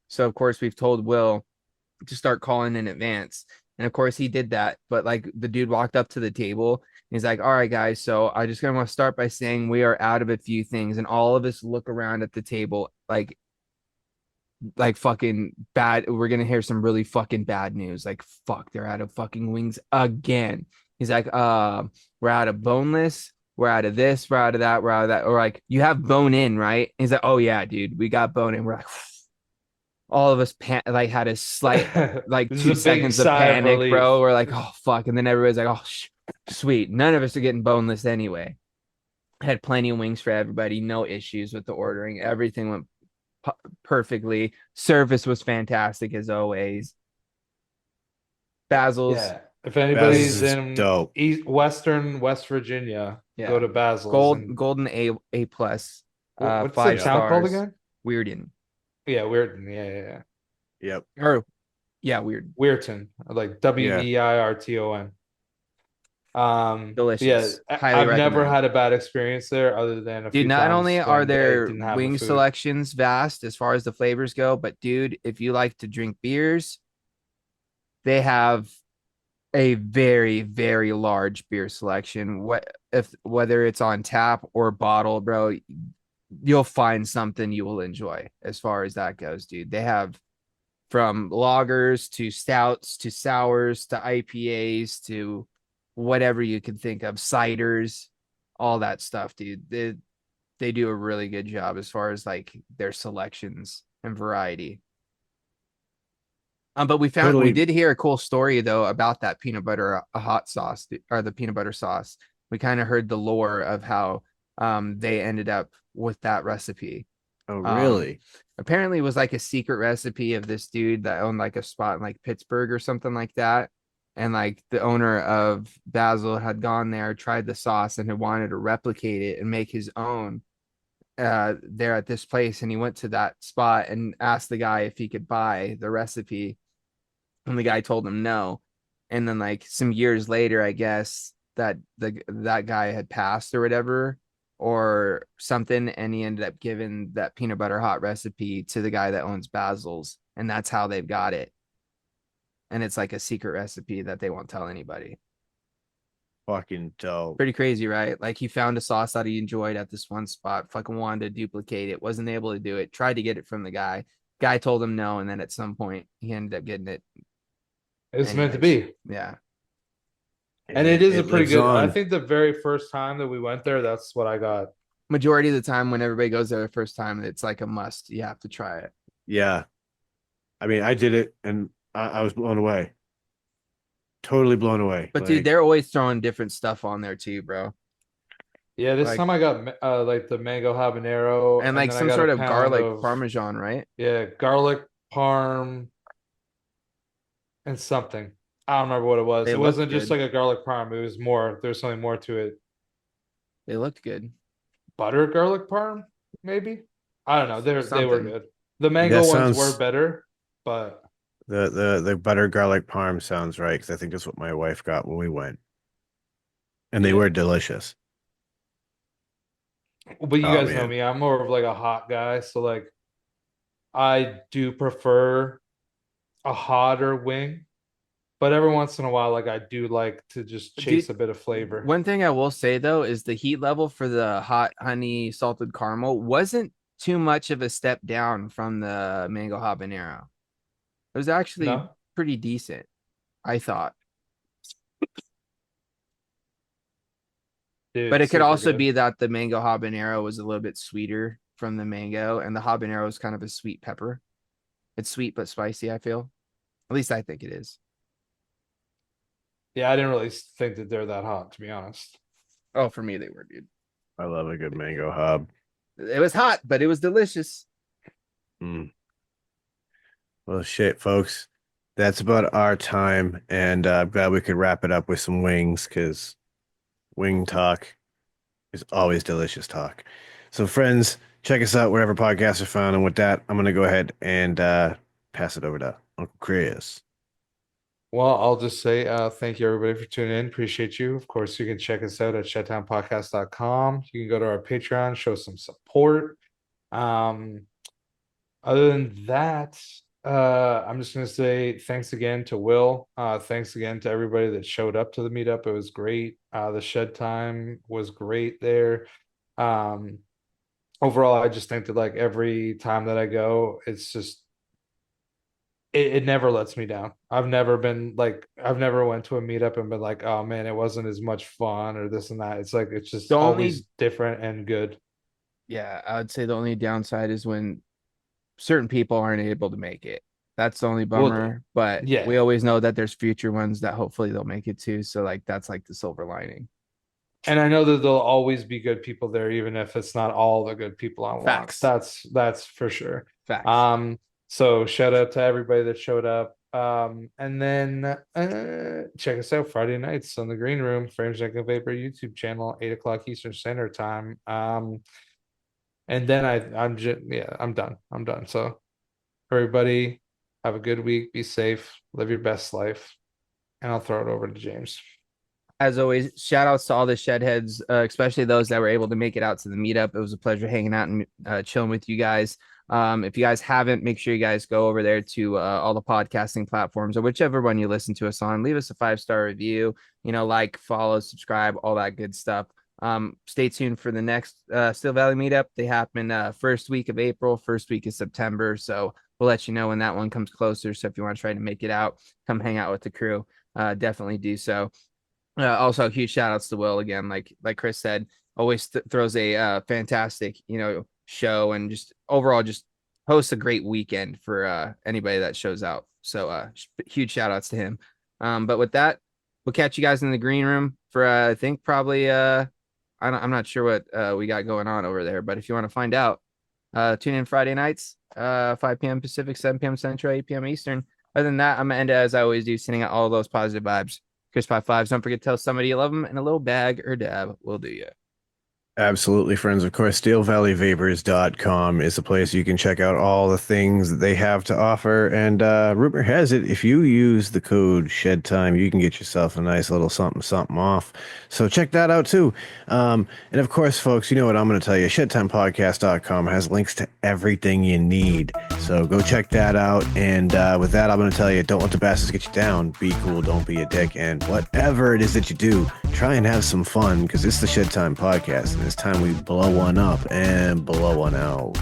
So of course we've told Will to start calling in advance. And of course he did that. But like the dude walked up to the table and he's like, all right, guys. So I just want to start by saying we are out of a few things. And all of us look around at the table like fucking bad. We're gonna hear some really fucking bad news. Like, fuck, they're out of fucking wings again. He's like, we're out of boneless, we're out of this, we're out of that, we're out of that. Or like, you have bone in, right? He's like, oh yeah, dude, we got bone in. We're like, all of us like had a slight like This is a 2 seconds big of sigh of panic, relief. bro. We're like, oh fuck, and then everybody's like, oh sweet, none of us are getting boneless anyway. Had plenty of wings for everybody, no issues with the ordering. Everything went perfectly. Service was fantastic as always. Basil's, Yeah. If anybody's is in dope. Western West Virginia, yeah, go to Basil's. And golden A plus, what's 5 the town called stars. again? Weirden, Yeah, Weirton. Yeah. Yep. or yeah, weird, Weirton, like Weirton. delicious. Yeah, Highly I've never recommend. had a bad experience there, other than a Dude, few not times only are when they their didn't have the wing food. selections vast as far as the flavors go, but dude, if you like to drink beers, they have a very, very large beer selection. Whether it's on tap or bottle, bro, you'll find something you will enjoy as far as that goes, dude. They have from lagers to stouts to sours to IPAs to whatever you can think of, ciders, all that stuff, dude. They do a really good job as far as like their selections and variety. But we Totally. did hear a cool story though about that peanut butter hot sauce or the peanut butter sauce. We kind of heard the lore of how they ended up with that recipe. Oh, really? Apparently it was like a secret recipe of this dude that owned like a spot in like Pittsburgh or something like that. And like the owner of Basil had gone there, tried the sauce, and had wanted to replicate it and make his own there at this place. And he went to that spot and asked the guy if he could buy the recipe. And the guy told him no. And then like some years later, I guess that guy had passed or whatever or something, and he ended up giving that peanut butter hot recipe to the guy that owns Basil's, and that's how they've got it. And it's like a secret recipe that they won't tell anybody. Fucking dope. Pretty crazy, right? Like he found a sauce that he enjoyed at this one spot, fucking wanted to duplicate it, wasn't able to do it, tried to get it from the guy. Guy told him no, and then at some point he ended up getting it. It's meant to Anyways, be. yeah. And it is a pretty lives good. on. I think the very first time that we went there, that's what I got. Majority of the time when everybody goes there the first time, it's like a must. You have to try it. Yeah. I mean, I did it and I was blown away. Totally blown away. But dude, they're always throwing different stuff on there too, bro. Yeah, this Like- time I got like the mango habanero And like then I some got sort a of pound garlic of- parmesan, right? Yeah, garlic parm and something. I don't remember what it was. They It looked wasn't just good. like a garlic parm. It was more. There's something more to it. They looked good. Butter garlic parm, maybe. I don't know. They were Something. good. The mango That ones sounds- were better, but the butter garlic parm sounds right because I think that's what my wife got when we went. And they Yeah. were delicious. you Oh, guys know man. me. I'm more of like a hot guy, so like I do prefer a hotter wing, but every once in a while, like I do like to just chase Dude, a bit of flavor. One thing I will say though is the heat level for the hot honey salted caramel wasn't too much of a step down from the mango habanero. It was actually No? pretty decent, I thought. Dude, But it could super also good. be that the mango habanero was a little bit sweeter from the mango, and the habanero is kind of a sweet pepper. It's sweet but spicy, I feel. At least I think it is. Yeah, I didn't really think that they're that hot, to be honest. Oh, for me, they were, dude. I love a good mango hub. It was hot, but it was delicious. Mm. Well, shit, folks. That's about our time, and I'm glad we could wrap it up with some wings because wing talk is always delicious talk. So, friends, check us out wherever podcasts are found. And with that, I'm going to go ahead and pass it over to Uncle Chris. Well, I'll just say thank you everybody for tuning in. Appreciate you. Of course, you can check us out at shedtimepodcast.com. You can go to our Patreon, show some support. Um, Other than that, I'm just gonna say thanks again to Will. Thanks again to everybody that showed up to the meetup. It was great. The shed time was great there. Um, Overall, I just think that like every time that I go, it's just it never lets me down. I've never went to a meetup and been like, oh man, it wasn't as much fun or this and that. It's like it's just The only, always different and good. yeah, I would say the only downside is when certain people aren't able to make it. That's the only Well, bummer. But we yeah. always know that there's future ones that hopefully they'll make it too. So like that's like the silver lining. And I know that there'll always be good people there, even if it's not all the good people I want. Facts. That's for sure. Facts. So shout out to everybody that showed up. And then check us out Friday nights on the Green Room, Frames Jack and Vapor YouTube channel, 8 o'clock Eastern Standard Time. And then I'm just I'm done. I'm done. So everybody have a good week, be safe, live your best life, and I'll throw it over to James. As always, shout outs to all the Shedheads, especially those that were able to make it out to the meetup. It was a pleasure hanging out and chilling with you guys. If you guys haven't, make sure you guys go over there to all the podcasting platforms or whichever one you listen to us on. Leave us a 5-star review, like, follow, subscribe, all that good stuff. Stay tuned for the next Steel Valley meetup. They happen first week of April, first week of September. So we'll let you know when that one comes closer. So if you want to try to make it out, come hang out with the crew. Definitely do so. Also, huge shout outs to Will again. Like Chris said, always throws a fantastic show and just overall just hosts a great weekend for anybody that shows out. So huge shout outs to him. But with that, we'll catch you guys in the green room for I think probably I'm not sure what we got going on over there, but if you want to find out, tune in Friday nights, 5 p.m. Pacific, 7 p.m. Central, 8 p.m. Eastern. Other than that, I'm gonna end as I always do, sending out all those positive vibes. Chris 55s. Don't forget to tell somebody you love them, and a little bag or dab will do you. Absolutely, friends. Of course, steelvalleyvapors.com is a place you can check out all the things that they have to offer. And rumor has it, if you use the code Shedtime, you can get yourself a nice little something something off. So check that out too. And of course, folks, you know what I'm going to tell you. Shedtimepodcast.com has links to everything you need. So go check that out. And with that, I'm going to tell you, don't let the bastards get you down. Be cool. Don't be a dick. And whatever it is that you do, try and have some fun because it's the Shedtime Podcast. And it's time we blow one up and blow one out.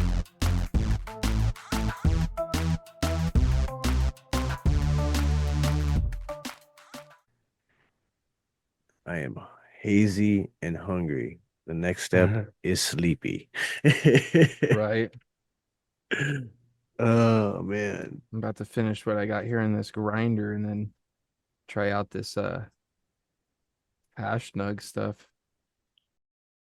I am hazy and hungry. The next step is sleepy. Right. Oh man. I'm about to finish what I got here in this grinder and then try out this hash nug stuff.